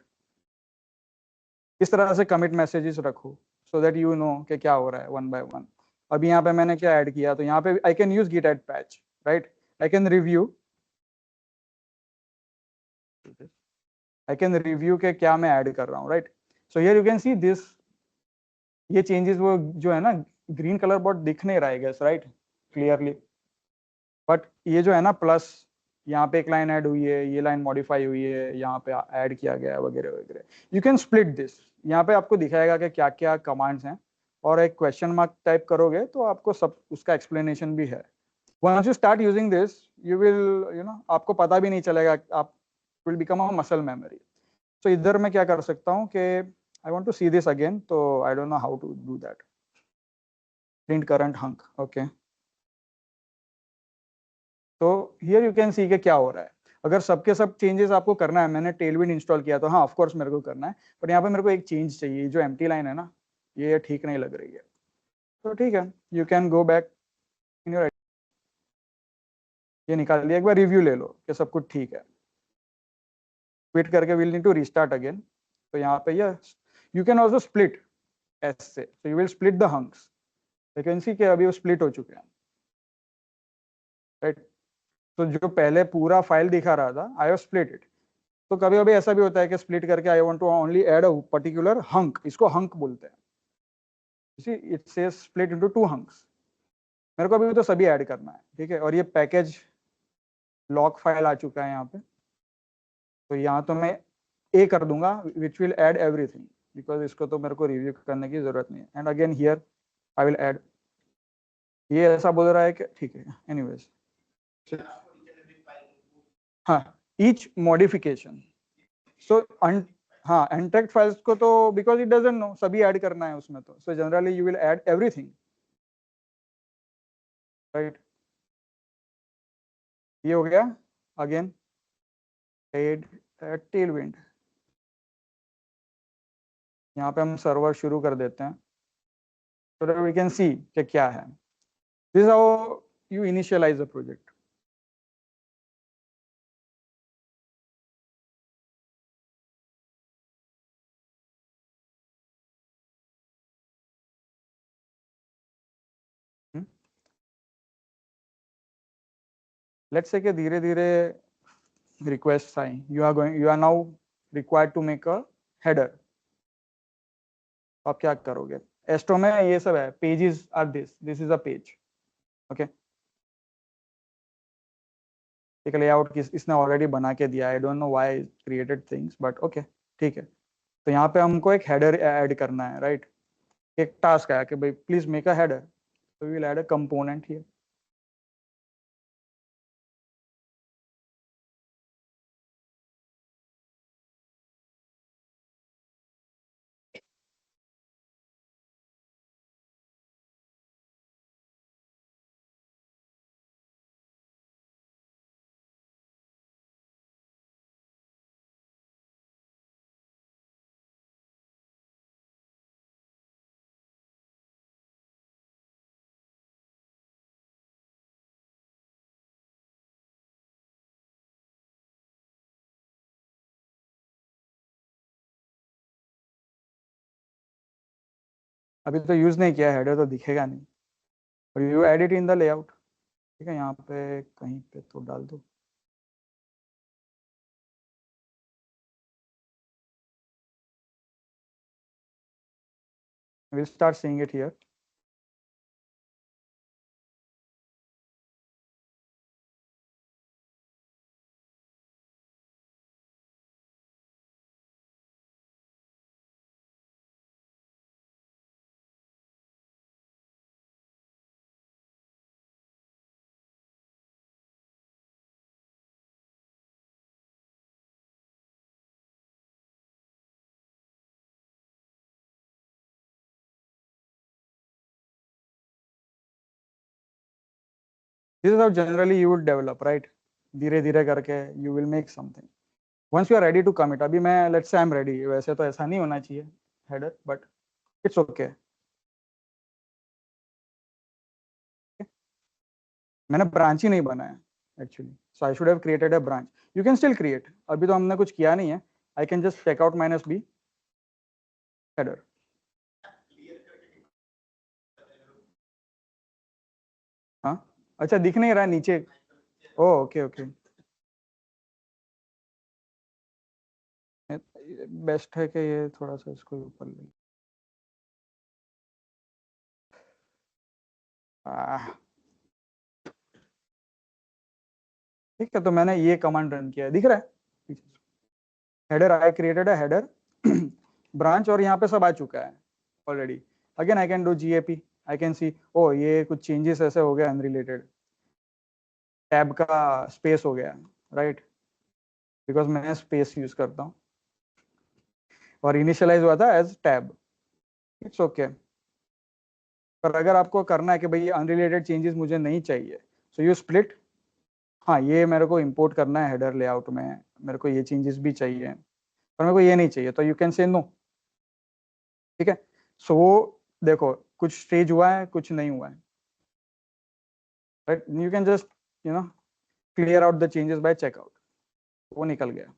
इस तरह से कमिट मैसेजेस रखो, सो दैट यू नो कि क्या हो रहा है वन बाय वन। अभी यहाँ पे मैंने क्या ऐड किया, तो यहाँ पे I can use git add patch, right? I can review, I can review के क्या मैं ऐड कर रहा हूँ, right? So here you can see this, ये चेंजेस वो जो है ना, ग्रीन कलर बोर्ड दिख नहीं रहा है गैस, राइट, क्लियरली? बट ये जो है ना प्लस, यहाँ पे एक लाइन ऐड हुई है, ये लाइन मॉडिफाई हुई है, यहाँ पे ऐड किया गया है वगैरह वगैरह। यू कैन स्प्लिट दिस, यहाँ पे आपको दिखाएगा कि क्या क्या कमांड्स हैं, और एक क्वेश्चन मार्क टाइप करोगे तो आपको सब उसका एक्सप्लेनेशन भी है। Once you start using this, you will, you know, आपको पता भी नहीं चलेगा, आप will become a muscle memory. तो इधर मैं क्या कर सकता हूँ कि I want to see this again, तो I don't know how to do that. Print current hunk, okay. तो हियर यू कैन सी के क्या हो रहा है। अगर सबके सब चेंजेस आपको करना है, मैंने टेलविंड इंस्टॉल किया तो हाँ ऑफ कोर्स मेरे को करना है, पर यहाँ पे मेरे को एक चेंज चाहिए, जो एम्प्टी लाइन है ना, ये ठीक नहीं लग रही है। तो ठीक है, you can go back in your, ये निकाल लिया, एक बार रिव्यू ले लो कि सब कुछ ठीक है, क्विट करके will need to restart again. तो यहाँ पे ये, you can also split, S से, so you will split the hunks. You can see कि अभी वो split हो चुके हैं, right? तो जो पहले पूरा फाइल दिखा रहा था, I have split it. तो कभी कभी ऐसा भी होता है कि स्प्लिट करके I want to only add a particular hunk, इसको हंक बोलते हैं. See it says split into 2 hunks. मेरे को अभी तो सभी ऐड करना है, ठीक है. और ये पैकेज लॉग फाइल आ चुका है यहाँ पे, तो यहाँ तो मैं ए कर दूंगा which will add everything, because इसको तो मेरे को रिव्यू करने की जरूरत नहीं है. And again here I will add. ये ऐसा बोल रहा है कि ठीक है, एनीवेज. हाँ, ईच मॉडिफिकेशन. सो हाँ, अनट्रैक्ड फाइल्स को तो बिकॉज इट डजंट नो, सभी ऐड करना है उसमें, तो so generally you will add everything, right. ये हो गया. Again add Tailwind. यहाँ पे हम सर्वर शुरू कर देते हैं, so that we can see कि क्या है. This is how you initialize a project. Let's say कि धीरे धीरे requests I. You are now required to make a header. आप क्या करोगे? एस्ट्रो में ये सब है, pages are this is a page. Okay. एक लेआउट किस इसने ऑलरेडी बना के दिया. आई don't know why created things, but okay, ठीक है. तो यहाँ पे हमको एक हेडर ऐड करना है, राइट. एक टास्क है कि भाई please make a header, so we will add a component here. अभी तो यूज नहीं किया, हेडर तो दिखेगा नहीं, और you add it in the layout. ठीक है, यहाँ पे कहीं पे तो डाल दो. Will start seeing it here. This is how generally you would develop, right. धीरे धीरे करके you will make something. Once you are ready to commit, अभी मैं let's say I am ready. वैसे तो ऐसा नहीं होना चाहिए हेडर, बट इट्स ओके. मैंने ब्रांच ही नहीं बनाया actually, so I should have created a branch. You can still create, अभी तो हमने कुछ किया नहीं है. I can just check out minus B header. हाँ, अच्छा दिख नहीं रहा है नीचे. ओ ओके ओके. बेस्ट है कि ये थोड़ा सा इसको ऊपर ले. ठीक है, तो मैंने ये कमांड रन किया, दिख रहा है header. I created a header branch, और यहाँ पे सब आ चुका है already. Again I can do GAP. I can see oh ये कुछ चेंजेस ऐसे हो गया अनरिलेटेड. टैब का स्पेस हो गया, राइट, बिकॉज मैं स्पेस यूज करता हूँ, और इनिशियलाइज हुआ था एज टैब. It's okay. पर अगर आपको करना है कि भाई अनरिलेटेड चेंजेस मुझे नहीं चाहिए, सो यू स्प्लिट. हाँ, ये मेरे को इंपोर्ट करना है हेडर लेआउट में, मेरे को ये चेंजेस भी चाहिए, पर मेरे को ये नहीं चाहिए, तो यू कैन से नो. ठीक है. सो देखो, कुछ स्टेज हुआ है, कुछ नहीं हुआ है, right. You can just clear out the changes by checkout. वो निकल गया.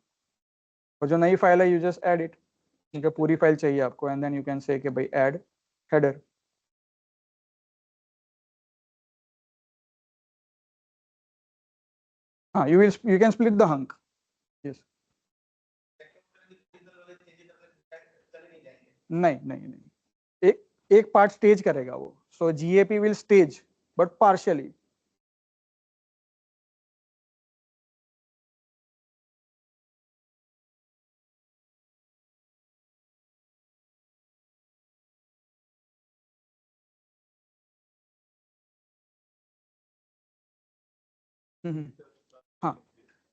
और जो नई फाइल है, यू जस्ट ऐड इट. ठीक है, पूरी फाइल चाहिए आपको, and then you can say कि भाई ऐड हेडर। हाँ, you can split the hunk. Yes. नहीं नहीं नहीं, एक एक पार्ट स्टेज करेगा वो, so GAP will stage but partially. हाँ,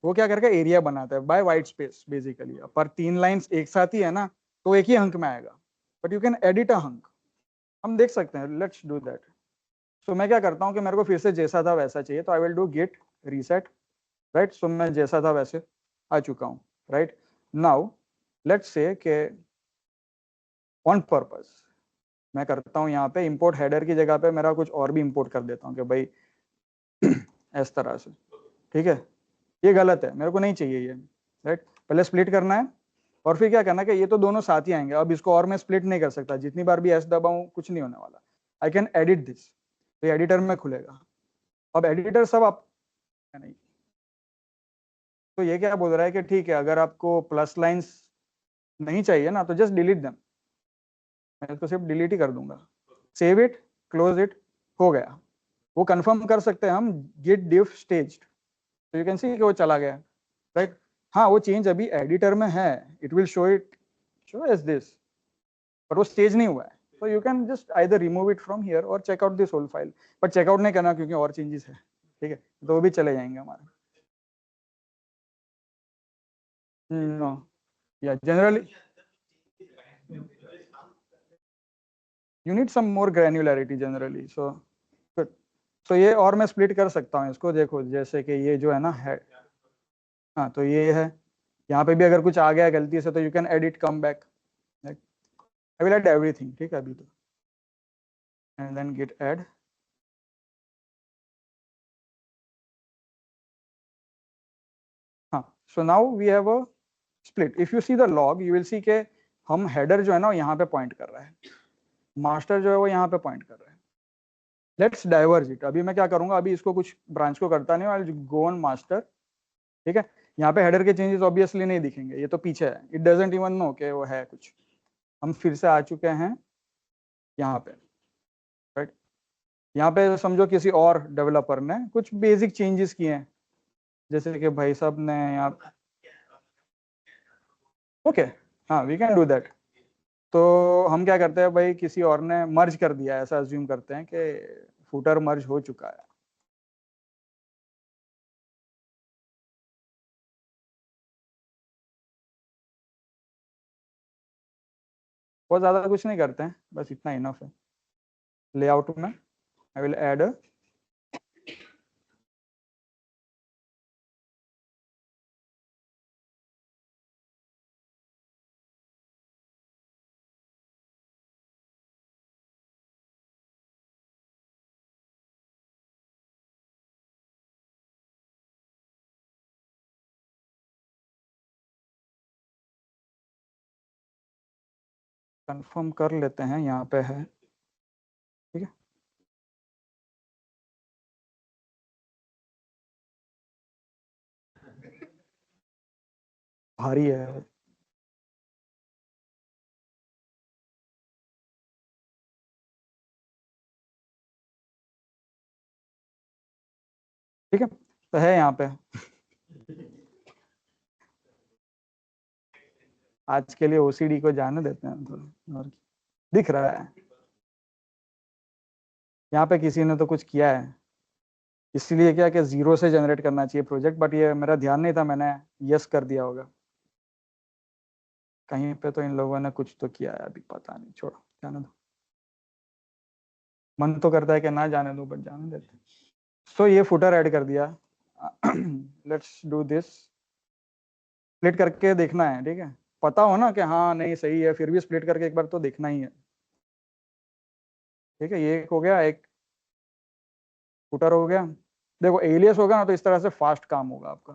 वो क्या करके एरिया बनाता है बाय वाइट स्पेस बेसिकली, पर 3 लाइंस एक साथ ही है ना, तो एक ही हंक में आएगा, but you can edit a hunk. हम देख सकते हैं, लेट्स डू दैट। सो मैं क्या करता हूँ कि मेरे को फिर से जैसा था वैसा चाहिए, तो I will do get reset, right. So मैं जैसा था वैसे आ चुका हूँ, राइट। नाउ लेट्स से कि ऑन पर्पस मैं करता हूँ यहाँ पे इंपोर्ट हेडर की जगह पे मेरा कुछ और भी इंपोर्ट कर देता हूँ कि भाई इस तरह से, ठीक है। ये गलत है, मेरे को नहीं चाहिए ये, राइट। पहले स्प्लिट करना है, और फिर क्या करना है कि ये तो दोनों साथ ही आएंगे, अब इसको और मैं स्प्लिट नहीं कर सकता, जितनी बार भी एस दबाऊं कुछ नहीं होने वाला। आई कैन एडिट दिस, तो एडिटर में खुलेगा। अब एडिटर सब आप नहीं, तो ये क्या बोल रहा है कि ठीक है, अगर आपको प्लस लाइंस नहीं चाहिए ना, तो जस्ट डिलीट देम। मैं इसको सिर्फ डिलीट ही कर दूंगा। सेव इट, क्लोज इट, हो गया। वो कंफर्म कर सकते हैं हम, गेट डिव स्टेज, तो यू कैन सी कि वो चला गया, राइट। हाँ, वो चेंज अभी एडिटर में है, it will show it, show as this, पर वो स्टेज नहीं हुआ है। तो you can just either remove it from here और check out this whole file, but checkout नहीं करना क्योंकि और चेंजेस है, ठीक है, तो वो भी चले जाएंगे हमारे। नो, या generally you need some more granularity generally, so good. So ये और मैं स्प्लिट कर सकता हूँ इसको, देखो जैसे कि ये जो है ना है, हाँ तो ये है, यहाँ पे भी अगर कुछ आ गया गलती से तो you can edit come back, I will add everything, ठीक है अभी तो, एंड देन गेट ऐड। हाँ, so now we have a split. If you see the log you will see के हम हेडर जो है ना यहाँ पे पॉइंट कर रहा है, मास्टर जो है वो यहाँ पे पॉइंट कर रहा है। Let's diverge it. अभी मैं क्या करूंगा, अभी इसको कुछ ब्रांच को करता नहीं, आई गो ऑन मास्टर, ठीक है। यहाँ पे हेडर के चेंजेस ऑब्वियसली नहीं दिखेंगे, ये तो पीछे है, इट डजंट इवन नो कि वो है कुछ। हम फिर से आ चुके हैं यहाँ पे, राइट। यहाँ पे समझो किसी और डेवलपर ने कुछ बेसिक चेंजेस किए हैं, जैसे कि भाई साहब ने यहाँ, ओके, हाँ वी कैन डू दैट। तो हम क्या करते हैं भाई, किसी और ने मर्ज कर दिया है, ऐसा अज्यूम करते हैं कि फुटर मर्ज हो चुका है। बहुत ज्यादा कुछ नहीं करते हैं, बस इतना इनफ है। लेआउट में आई विल ऐड, कंफर्म कर लेते हैं, यहाँ पे है, ठीक है। भारी है, ठीक है, तो है यहाँ पे। आज के लिए ओसीडी को जाने देते हैं थोड़ा, और दिख रहा है यहाँ पे किसी ने तो कुछ किया है, इसलिए क्या कि जीरो से जनरेट करना चाहिए प्रोजेक्ट, बट ये मेरा ध्यान नहीं था, मैंने यस कर दिया होगा। कहीं पे तो इन लोगों ने कुछ तो किया है, अभी पता नहीं, छोड़ो जाने दो। मन तो करता है कि ना जाने दो, बट जाने देते। सो ये फुटर ऐड कर दिया। लेट्स डू दिस, स्प्लिट करके देखना है, ठीक है। पता हो ना कि हाँ नहीं सही है, फिर भी स्प्लिट करके एक बार तो देखना ही है, ठीक है। ये एक हो गया, एक फुटर हो गया। देखो एलियस होगा ना, तो इस तरह से फास्ट काम होगा आपका,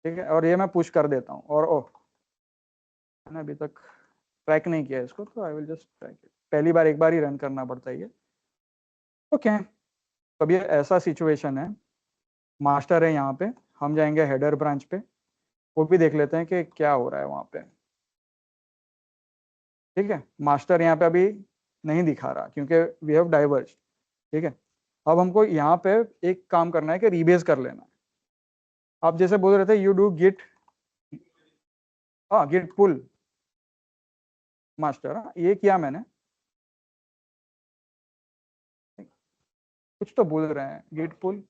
ठीक है। और ये मैं पुश कर देता हूँ, और ओह मैंने अभी तक ट्रैक नहीं किया इसको, तो I will just track it. पहली बार एक बार ही रन करना पड़ता है ये। ओके, अब ये ऐसा सिचुएशन है, मास्टर है यहाँ पे, हम जाएंगे हेडर ब्रांच पे, वो भी देख लेते हैं कि क्या हो रहा है वहाँ पे। ठीक है, मास्टर यहाँ पे अभी नहीं दिखा रहा क्योंकि वी हैव डाइवर्ज। ठीक है, अब हमको यहाँ पे एक काम करना है कि रीबेस कर लेना है। आप जैसे बोल रहे थे यू डू गिट, हाँ गिट पुल मास्टर, ये किया मैंने। कुछ तो बोल रहे हैं गिट पुल,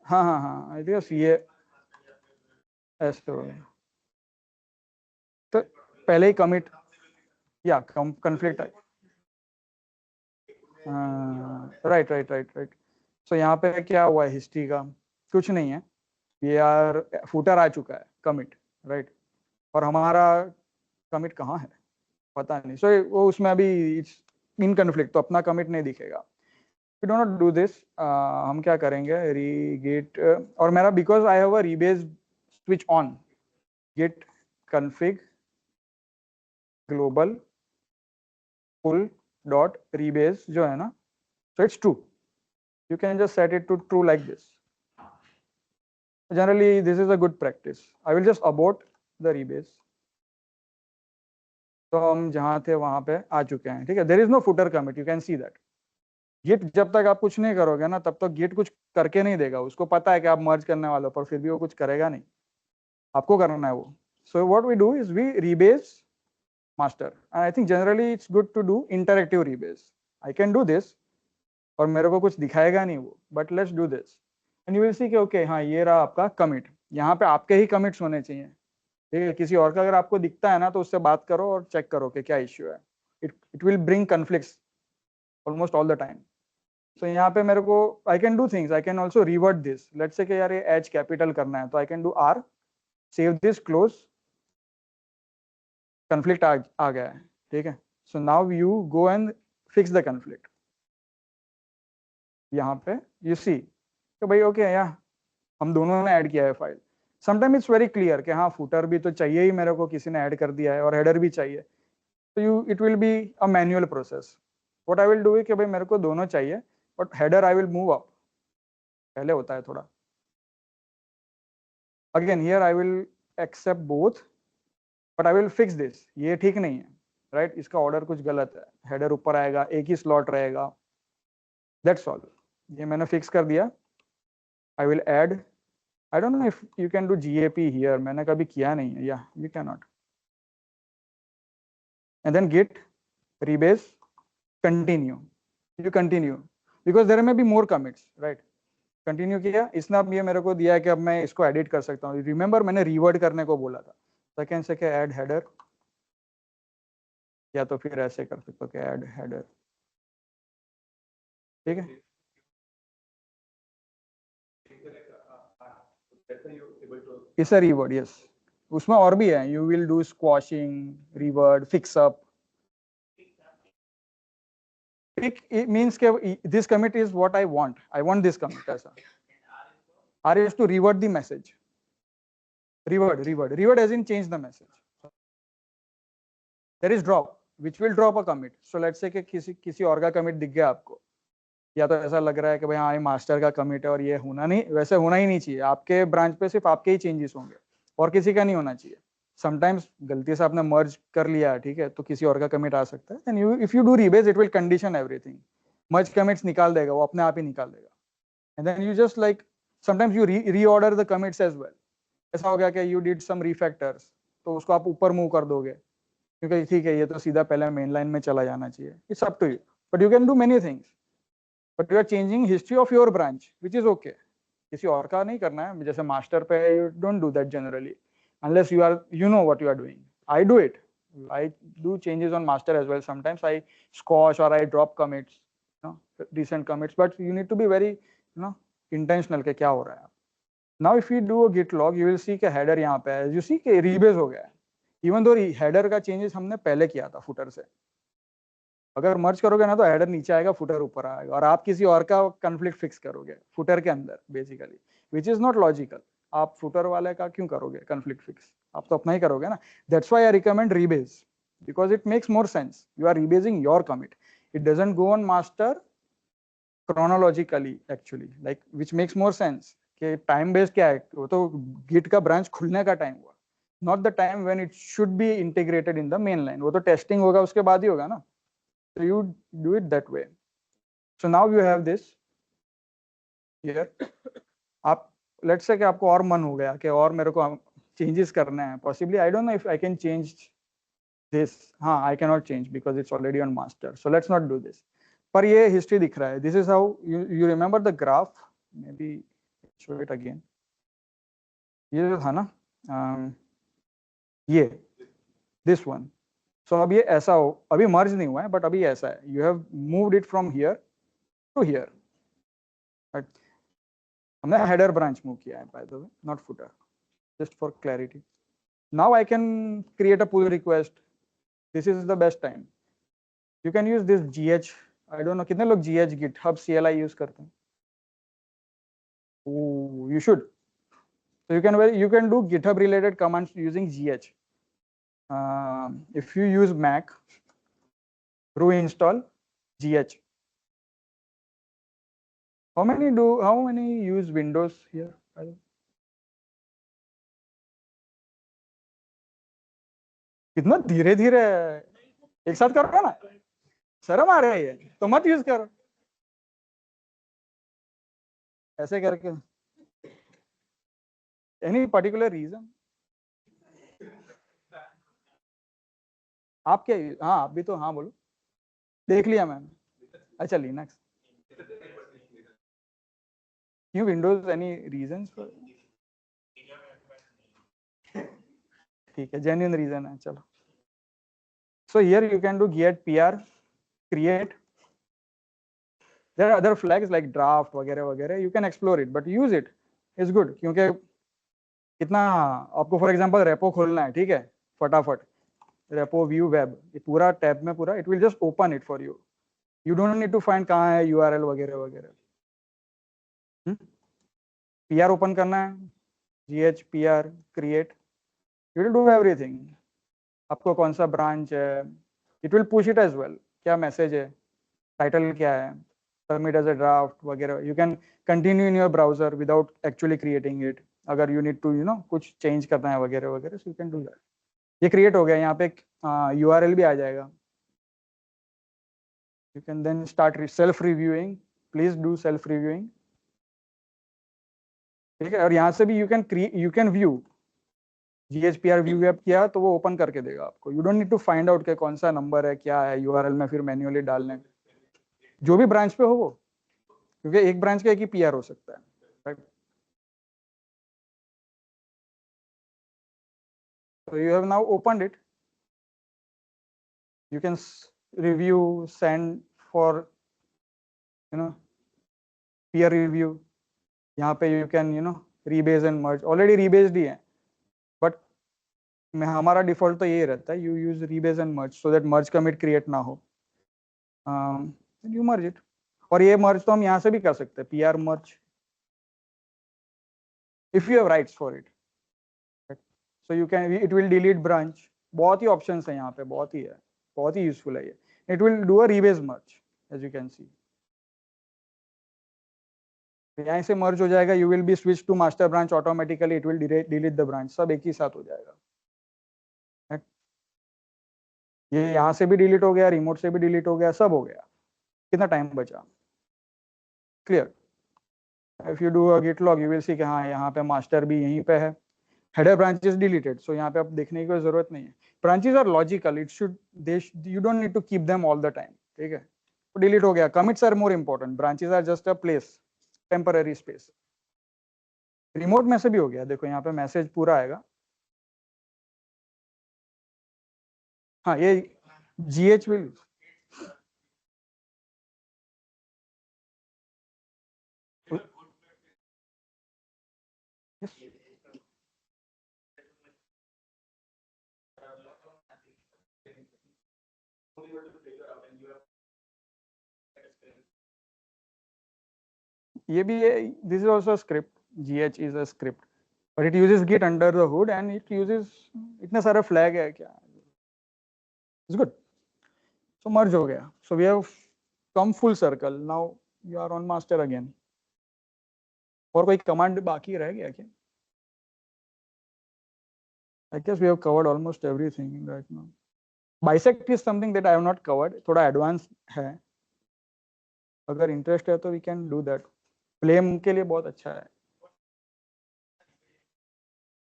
हाँ हाँ हाँ, आई थिंक ये ऐसे हो गया। तो पहले ही कमिट या conflict, right right right right. So यहाँ पे क्या हुआ है हिस्ट्री का, कुछ नहीं है, ये यार फूटर आ चुका है कमिट, राइट, और हमारा कमिट कहाँ है पता नहीं। सो वो उसमें अभी इट्स इन कन्फ्लिक्ट, तो अपना कमिट नहीं दिखेगा। We do not do this, हम क्या करेंगे रीगेट, और मेरा because I have a rebase switch on, git config global pull dot rebase जो है ना, so it's true, you can just set it to true like this. Generally this is a good practice. I will just abort the rebase. तो हम जहाँ थे वहां पे आ चुके हैं। ठीक है, there is no footer commit, you can see that. git जब तक आप कुछ नहीं करोगे ना, तब तक git कुछ करके नहीं देगा, उसको पता है कि आप मर्ज करने वाले हो, पर फिर भी वो कुछ करेगा नहीं, आपको करना है वो। so what we do is we rebase master, and I think generally it's good to do interactive rebase. I can do this, और मेरे को कुछ दिखाएगा नहीं वो, but let's do this and you will see कि ओके हाँ ये रहा आपका कमिट। यहाँ पे आपके ही कमिट्स होने चाहिए। ठीक है, किसी और का अगर आपको दिखता है ना, तो उससे बात करो और चेक करो कि क्या इश्यू है। It will bring conflicts almost all the time. So यहाँ पे मेरे को I can do things, I can also revert this, let's say कि यार ये एच कैपिटल करना है, तो I can do R, save this, close, conflict आ गया है। ठीक है, so now you go and fix the conflict. यहाँ पे यू सी कि भाई ओके या हम दोनों ने ऐड किया है file. Sometime it's very clear कि हाँ फूटर भी तो चाहिए ही मेरे को, किसी ने ऐड कर दिया है, और हेडर भी चाहिए, तो you it will be a manual process. What I will do है कि भाई मेरे को दोनों चाहिए, but header I will move up, पहले होता है थोड़ा। Again here I will accept both, but I will fix this, ये ठीक नहीं है, राइट इसका ऑर्डर कुछ गलत है, हेडर ऊपर आएगा, एक ही स्लॉट रहेगा, दैट्स ऑल। ये मैंने फिक्स कर दिया। आई will add, I don't know if you can do GAP here. मैंने कभी किया नहीं है. Yeah, you cannot. And then git rebase continue. You continue because there may be more commits, right? Continue किया, इसने अब ये मेरे को दिया है कि अब मैं इसको edit कर सकता हूँ. Remember मैंने reword करने को बोला था. So I can say कि add header, या तो फिर ऐसे कर सकते हो कि add header. ठीक है? इस रीवर्ड, यस, उसमें और भी है, you will do quashing reward, fix up. pick it means कि this commit is what I want this commit ऐसा। R is to revert the message, revert as in change the message। there is drop which will drop a commit, so let's say कि किसी और का commit दिख गया आपको, या तो ऐसा लग रहा है कि भाई हाँ ये मास्टर का कमिट है और ये होना नहीं, वैसे होना ही नहीं चाहिए, आपके ब्रांच पे सिर्फ आपके ही चेंजेस होंगे और किसी का नहीं होना चाहिए। समटाइम्स गलती से आपने मर्ज कर लिया है, ठीक है, तो किसी और का कमिट आ सकता है, then you if you do rebase it will condition everything, merge commits निकाल देगा वो, अपने आप ही निकाल देगा, and then you just like sometimes you reorder the commits as well. ऐसा हो गया कि यू डिड सम रीफैक्टर्स, तो उसको आप ऊपर मूव कर दोगे क्योंकि ठीक है ये तो सीधा पहले मेन लाइन में चला जाना चाहिए, it's up to you, but you can do many things, but you are changing history of your branch which is okay. किसी और का नहीं करना है, जैसे मास्टर पे you don't do that generally unless you know what you are doing. I do it, I do changes on master as well, sometimes I squash or I drop commits, you know, recent commits, but you need to be very intentional के क्या हो रहा है। now if you do a git log you will see कि header यहाँ पे है, you see कि rebase हो गया है, even though header का changes हमने पहले किया था footer से। अगर मर्ज करोगे ना तो हेडर नीचे आएगा, फुटर ऊपर आएगा, और आप किसी और का कंफ्लिक्ट फिक्स करोगे फुटर के अंदर basically, which is not logical. आप फुटर वाले का क्यों करोगे कॉन्फ्लिक्ट फिक्स, आप तो अपना ही करोगे ना. That's why I recommend rebase, because it makes more sense. You are rebasing your commit. It doesn't go on master chronologically actually, like which makes more sense. कि टाइम बेस्ड क्या है, वो तो गिट का ब्रांच खुलने का time हुआ, not the time when it should be integrated in the main line. वो तो टेस्टिंग होगा उसके बाद ही होगा ना. So you do it that way. So now you have this here. आप लेट्स से कि आपको और मन हो गया कि और मेरे को चेंजेस करने हैं, possibly I don't know if I can change this. हाँ, I can not change because it's already on master, so let's not do this. पर ये हिस्ट्री दिख रहा है. This is how you remember the graph, maybe show it again. ये जो था ना, ये दिस वन. सो अब ये ऐसा हो, अभी मर्ज नहीं हुआ है बट अभी ऐसा है. You have moved it from here to here. हमने हेडर ब्रांच मूव किया है by the way, not footer, just for clarity. Now I can create a pull request. This is the best time. You can use this gh. I don't know कितने लोग gh GitHub CLI use करते हैं. Oh, you should. So you can do GitHub related commands using gh. If you use Mac, ru install gh. How many use Windows here? कितना धीरे धीरे एक साथ करो ना, शर्म आ रही है तो मत यूज करो ऐसे करके. Any particular reason? आप क्या, हाँ आप भी तो हाँ बोलो. देख लिया मैंने. अच्छा लिनक्स क्यों, विंडोज एनी रीजन? ठीक है, जेन्युइन रीजन है, चलो. So here you can do git PR create. There are other flags like draft वगैरह वगैरह. You can explore it but use it is good. क्योंकि कितना आपको फॉर एग्जांपल रेपो खोलना है, ठीक है, फटाफट रेपो व्यू वेब, ये पूरा टैब में पूरा, it will just open it for you. You don't need to find कहाँ है यूआरएल वगैरह वगैरह. पीआर ओपन करना है, GH PR create, you will do everything. आपको कौन सा ब्रांच है, it will push it as well. क्या मैसेज है, टाइटल क्या है, सबमिट एज अ ड्राफ्ट वगैरह. You can continue in your browser without actually creating it. अगर यू नीड टू कुछ चेंज करना है वगैरह वगैरह, so you can do that. ये क्रिएट हो गया. यहाँ पे यूआरएल भी आ जाएगा. You can then start self reviewing. Please do self reviewing. ठीक है, और यहाँ से भी you can view GHPR view web किया तो वो ओपन करके देगा आपको. You don't need to find out के कौन सा नंबर है क्या है यूआरएल में, फिर मैन्युअली डालने, जो भी ब्रांच पे हो वो, क्योंकि एक ब्रांच का एक ही पीआर हो सकता है, right. So you have now opened it. You can review, send for peer review. यहाँ पे you can rebase and merge. Already rebased ही है, but हमारा डिफॉल्ट तो यही रहता है. You use rebase and merge so that merge commit create ना हो. You merge it. और ये merge तो हम यहाँ से भी कर सकते हैं, PR merge, if you have rights for it. So you can, it will delete branch. बहुत ही options है यहाँ पे, बहुत ही है, बहुत ही useful है ये. It will do a rebase merge as you can see. यहाँ से मर्ज हो जाएगा. You will be switch to master branch automatically. It will delete the branch. सब एक ही साथ हो जाएगा. ये यहाँ से भी डिलीट हो गया, रिमोट से भी डिलीट हो गया, सब हो गया. कितना टाइम बचा? Clear. If you do a git log you will see कि हाँ यहाँ पे मास्टर भी यहीं पे है. हेडर ब्रांचेस डिलीटेड, सो यहाँ पे आप देखने की कोई जरूरत नहीं है. Branches are logical, it should you don't need to keep them all the time. ठीक है, तो डिलीट हो गया. Commits are more important, branches are just a place, temporary space. Remote में से भी हो गया. देखो यहाँ पे मैसेज पूरा आएगा. हाँ ये GH विल, ये भी है. This is also script. GH is a script. but it uses git under the hood and it uses इतने सारे flag है क्या, it's good. So merge हो गया, so we have come full circle. Now you are on master again. और कोई command बाकी रह गया क्या? I guess we have covered almost everything right now. Bisect is something that I have not covered, थोड़ा advanced है, अगर interest है तो we can do that. Flame के लिए बहुत अच्छा है.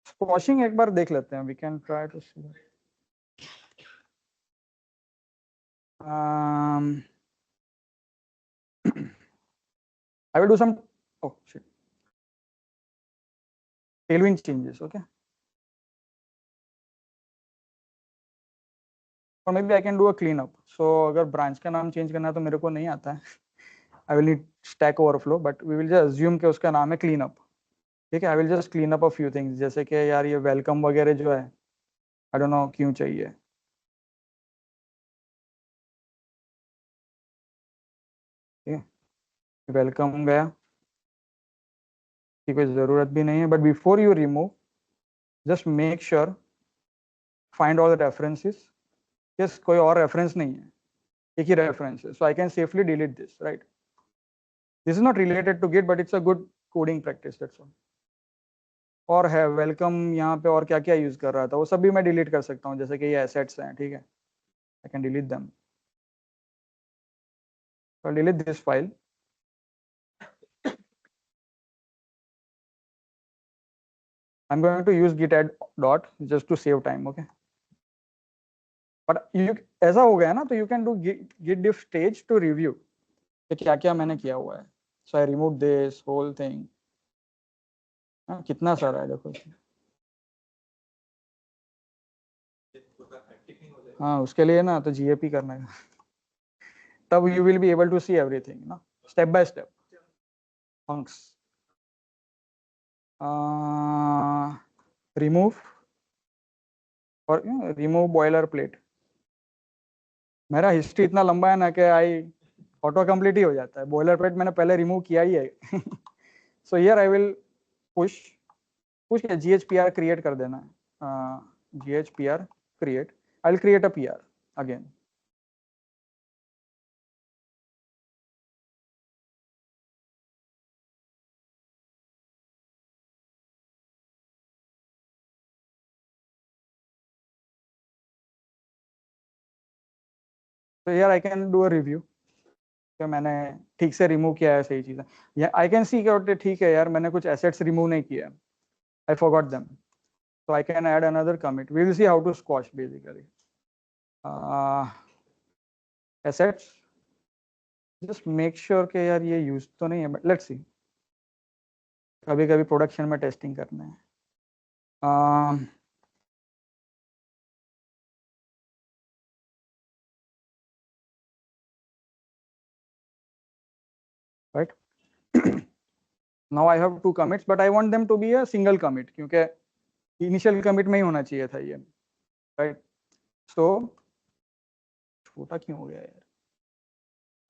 Squashing एक बार देख लेते हैं, we can try to see. I will do some, oh shit, tailwind changes, okay? Or maybe I can do a cleanup. So अगर branch का नाम change करना है तो मेरे को नहीं आता है. I will need Stack Overflow, but we will just assume कि उसका नाम है cleanup. ठीक है, I will just clean up a few things. जैसे कि यार ये welcome वगैरह जो है, I don't know क्यों चाहिए. ठीक है, welcome गया, की कोई जरूरत भी नहीं है. But before you remove, just make sure find all the references. Yes, कोई और reference नहीं है, एक ही reference है. So I can safely delete this, right? This is not related to Git, but it's a good coding practice, that's all. और है welcome यहाँ पे और क्या क्या यूज कर रहा था वो सब भी मैं डिलीट कर सकता हूँ, जैसे कि ये assets हैं, ठीक है, I can delete them. So I'll delete this file. I'm going to use git add dot just to save time, okay? But you ऐसा हो गया ना, तो you can do git diff stage to review कि क्या क्या मैंने किया हुआ है. So I remove this whole thing. हाँ, कितना सारा है देखो. हाँ, उसके लिए ना तो GAP करना है, तब you will be able to see everything, ना, step by step. Funks. Remove और remove boilerplate. मेरा हिस्ट्री इतना लंबा है ना कि आई ऑटो कंप्लीट ही हो जाता है. बॉयलरप्लेट मैंने पहले रिमूव किया ही है. So here I will push GHPR create कर देना है. GHPR create, I will create a PR again. So here I can do a review कि मैंने ठीक से रिमूव किया है, सही चीज़ है. आई कैन सी कि ठीक है यार, मैंने कुछ एसेट्स रिमूव नहीं किया, I forgot them, so I can add another commit. We will see how to squash basically. Assets, just make sure कि यार ये यूज तो नहीं है, but let's see. कभी कभी प्रोडक्शन में टेस्टिंग करना है. Right. Now I have two commits, but I want them to be a single commit क्योंकि initial commit में ही होना चाहिए था ये, right? So छोटा क्यों हो गया यार?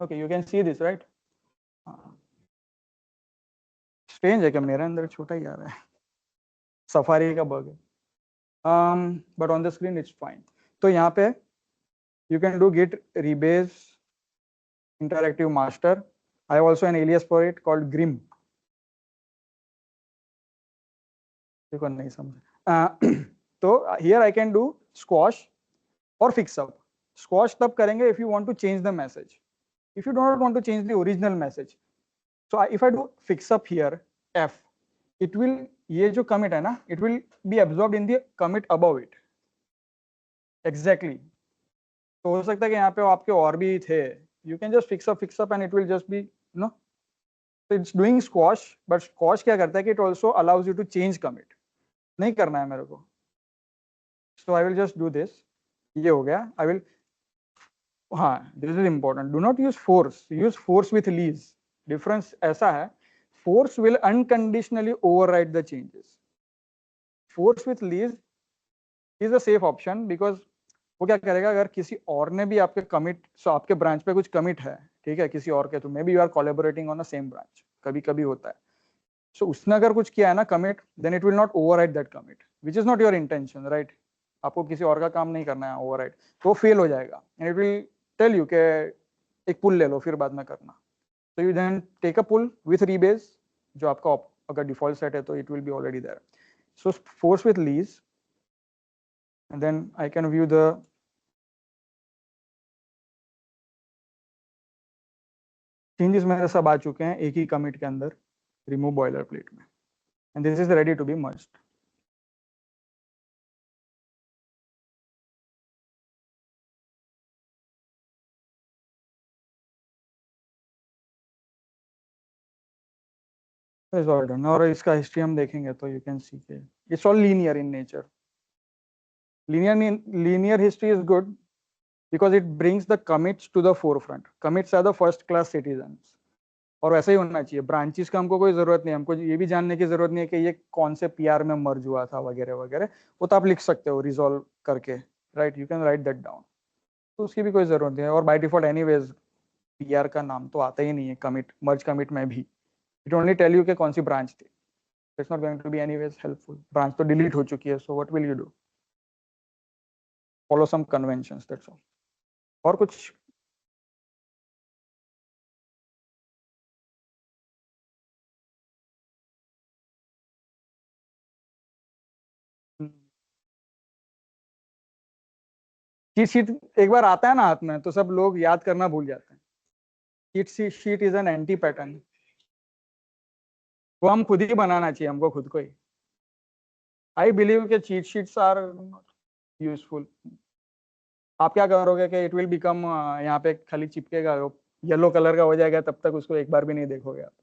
Okay, you can see this, right? Strange है कि मेरे अंदर छोटा ही आ रहा है. Safari का bug है. But on the screen it's fine. तो यहाँ पे you can do git rebase interactive master. I have also an alias for it called Grim. देखो नहीं समझ. तो here I can do squash or fix up. Squash तब करेंगे if you want to change the message. If you do not want to change the original message. So if I do fix up here F, it will, ये जो commit है ना, it will be absorbed in the commit above it. Exactly. तो हो सकता है कि यहाँ पे आपके और भी थे. You can just fix up and it will just be, you know, so it's doing squash, but squash क्या करता है कि it also allows you to change commit. नहीं करना है मेरे को. So I will just do this. ये हो गया. I will, हाँ, this is important. Do not use force. Use force with lease. Difference ऐसा है. Force will unconditionally override the changes. Force with lease is a safe option because वो क्या करेगा, अगर किसी और ने भी आपके कमिट, सो आपके ब्रांच पे कुछ कमिट है, ठीक है, किसी और के, तो maybe you are collaborating on the same branch, कभी कभी होता है. So उसने अगर कुछ किया है ना commit, then it will not override that commit, which is not your intention, right? आपको किसी और का काम नहीं करना है override, तो fail हो जाएगा, and it will tell you कि एक pull ले लो फिर बाद में करना. So you then take a pull with rebase, जो आपका अगर default set है तो it will be already there. So force with lease, and then I can view the changes मेरे सब आ चुके हैं एक ही commit के अंदर, remove boilerplate में, and this is ready to be merged. is all done. और इसका हिस्ट्री हम देखेंगे तो you can see कि it's all linear in nature. Linear history is good because it brings the commits to the forefront. Commits are the first class citizens. और वैसे ही होना चाहिए. ब्रांचेस का हमको कोई जरूरत नहीं, हमको ये भी जानने की जरूरत नहीं है कि ये कौन से पीआर में मर्ज हुआ था वगैरह वगैरह. वो तो आप लिख सकते हो रिजॉल्व करके, right? You can write that down. तो उसकी भी कोई जरूरत नहीं है. और बाय डिफॉल्ट एनीवेज पीआर का नाम तो आता ही नहीं है कमिट, मर्ज कमिट में भी. इट ओनली टेल यू कि कौन सी ब्रांच थी. It's not going to be anyways helpful. Branch तो डिलीट हो चुकी है, so what will you do? Follow some conventions, that's all. और कुछ? चीट शीट एक बार आता है ना हाथ में तो सब लोग याद करना भूल जाते हैं. Cheat sheet is an anti pattern. वो हम खुद ही बनाना चाहिए हमको खुद को ही. आई बिलीव के चीट शीट्स आर यूजफुल. आप क्या करोगे कि इट विल बिकम, यहाँ पे खाली चिपकेगा, येलो कलर का हो जाएगा, तब तक उसको एक बार भी नहीं देखोगे आप.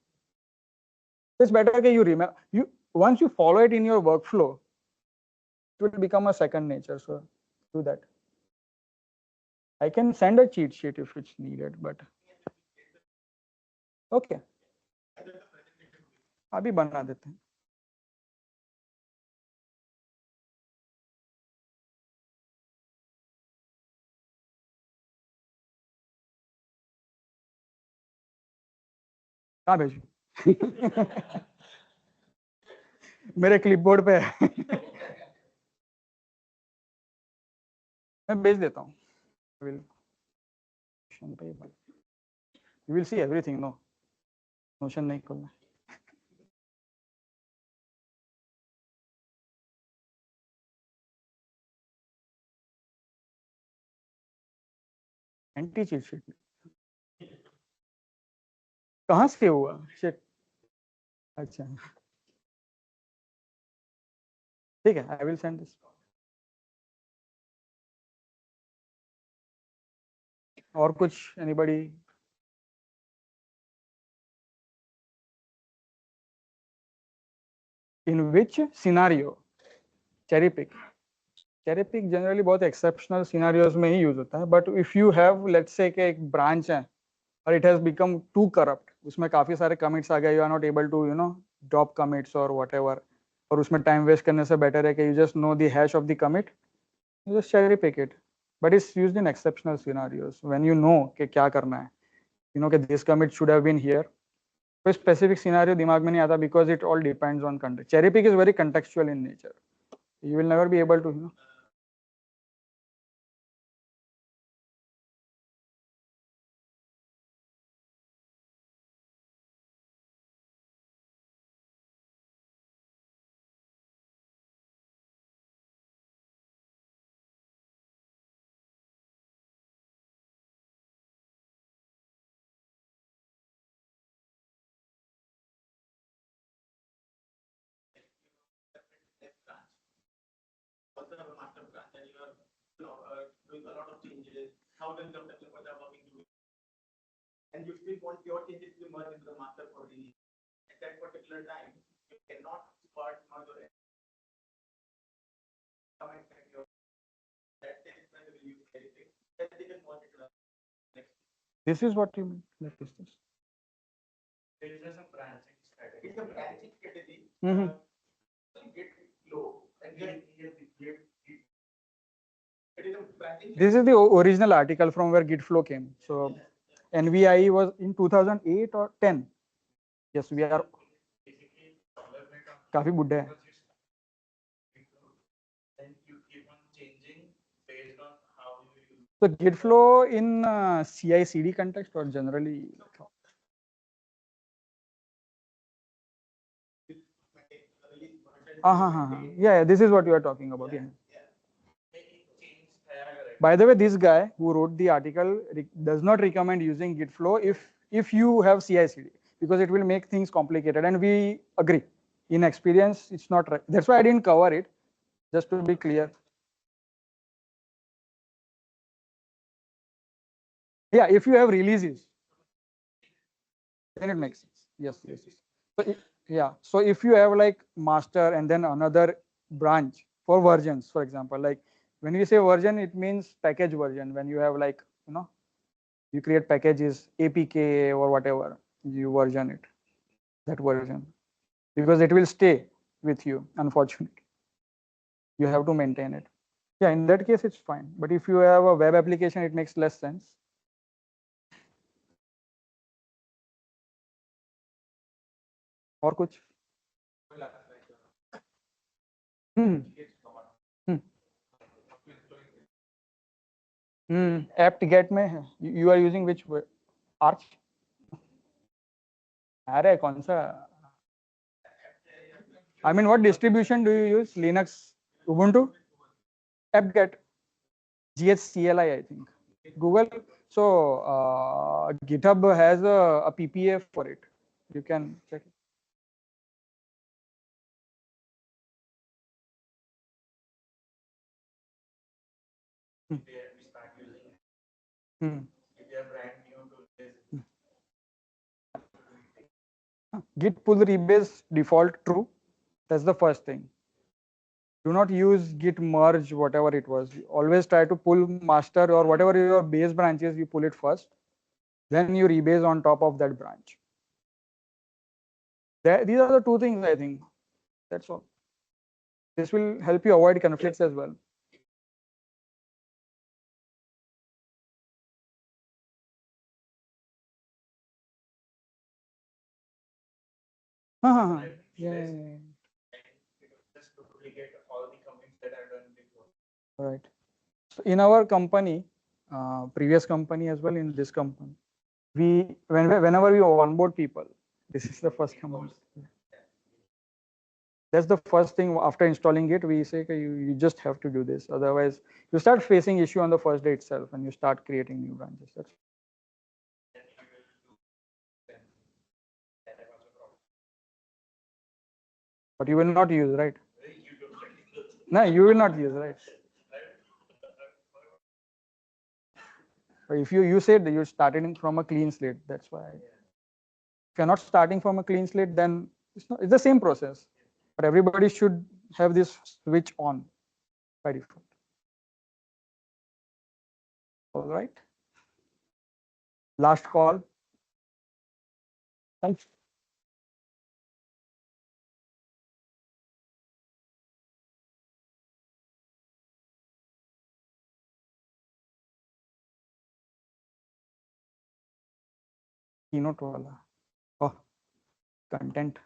इट्स बेटर कि you remember, you once you follow it in your workflow, it will become a second nature. So do that. I can send a cheat sheet if it's needed, but okay, अभी बना देते हैं. कहाँ भेजूं? मेरे clipboard पे है. मैं भेज देता हूँ. You will see everything. No, Notion नहीं खोलना. एंटी चीट शीट कहाँ से हुआ? शिट. अच्छा ठीक है, आई विल सेंड दिस. और कुछ? Anybody? In which scenario? Cherry pick. Cherry pick generally बहुत एक्सेप्शनल सिनारियोज में ही यूज होता है. But if you have let's say कि एक ब्रांच है और it has become too corrupt, उसमें काफी सारे कमिट्स आ गए, you are not able to drop commits और व्हाटएवर, और उसमें टाइम वेस्ट करने से बेटर है कि you just know the hash of the commit, you just cherry pick it. But it's used in exceptional scenarios when you know कि क्या करना है. You know कि this commit should have been here. कोई specific scenario दिमाग में नहीं आता because it all depends on context. Cherry pick is very contextual in nature. You will never be able to doing a lot of changes, thousands of developers are working to it, and you still want your changes to be merged into the master for release. At that particular time, you cannot start merge or comment that your that is when you will use anything. Then they can merge it to the next. This is what you mean, like this. There is some branching strategy. It's a branching strategy. Get low and get This is the original article from where Git flow came. So NVIE was in 2008 or 10. Yes, we are. basically काफी बुढ़े हैं. Then you keep on changing based on how you use. So Git flow in CI/CD context or generally? Yeah, this is what you are talking about. Yeah. By the way, this guy who wrote the article does not recommend using Git flow if you have CI/CD, because it will make things complicated, and we agree. In experience, it's not right. That's why I didn't cover it, just to be clear. Yeah, if you have releases, then it makes sense. Yes. So yeah, so if you have like master and then another branch for versions, for example, like when we say version, it means package version. When you have like, you create packages, APK or whatever, you version it, that version, because it will stay with you, unfortunately. You have to maintain it. Yeah, in that case, it's fine. But if you have a web application, it makes less sense. और कुछ? apt-get में है. You are using which word? Arch? अरे कौन सा? I mean, what distribution do you use? Linux, Ubuntu, apt-get, GHCLI, I think. Google. So GitHub has a PPA for it. You can check it. We start using it. If they are brand new to this. Git pull rebase default true. That's the first thing. Do not use git merge, whatever it was. Always try to pull master or whatever your base branch is, you pull it first. Then you rebase on top of that branch. These are the two things, I think. That's all. This will help you avoid conflicts as well. Yeah. Just duplicate all the commits that I've done before. Right. So in our company, previous company as well, in this company, whenever we onboard people, this is the first command. That's the first thing after installing it. We say you just have to do this. Otherwise, you start facing issue on the first day itself, and you start creating new branches. That's but you will not use, right? No, you will not use, right? But if you said that you started from a clean slate, that's why. If you're not starting from a clean slate, then it's the same process. But everybody should have this switch on by default. All right. Last call. Thanks. Keynote wala. Oh, content.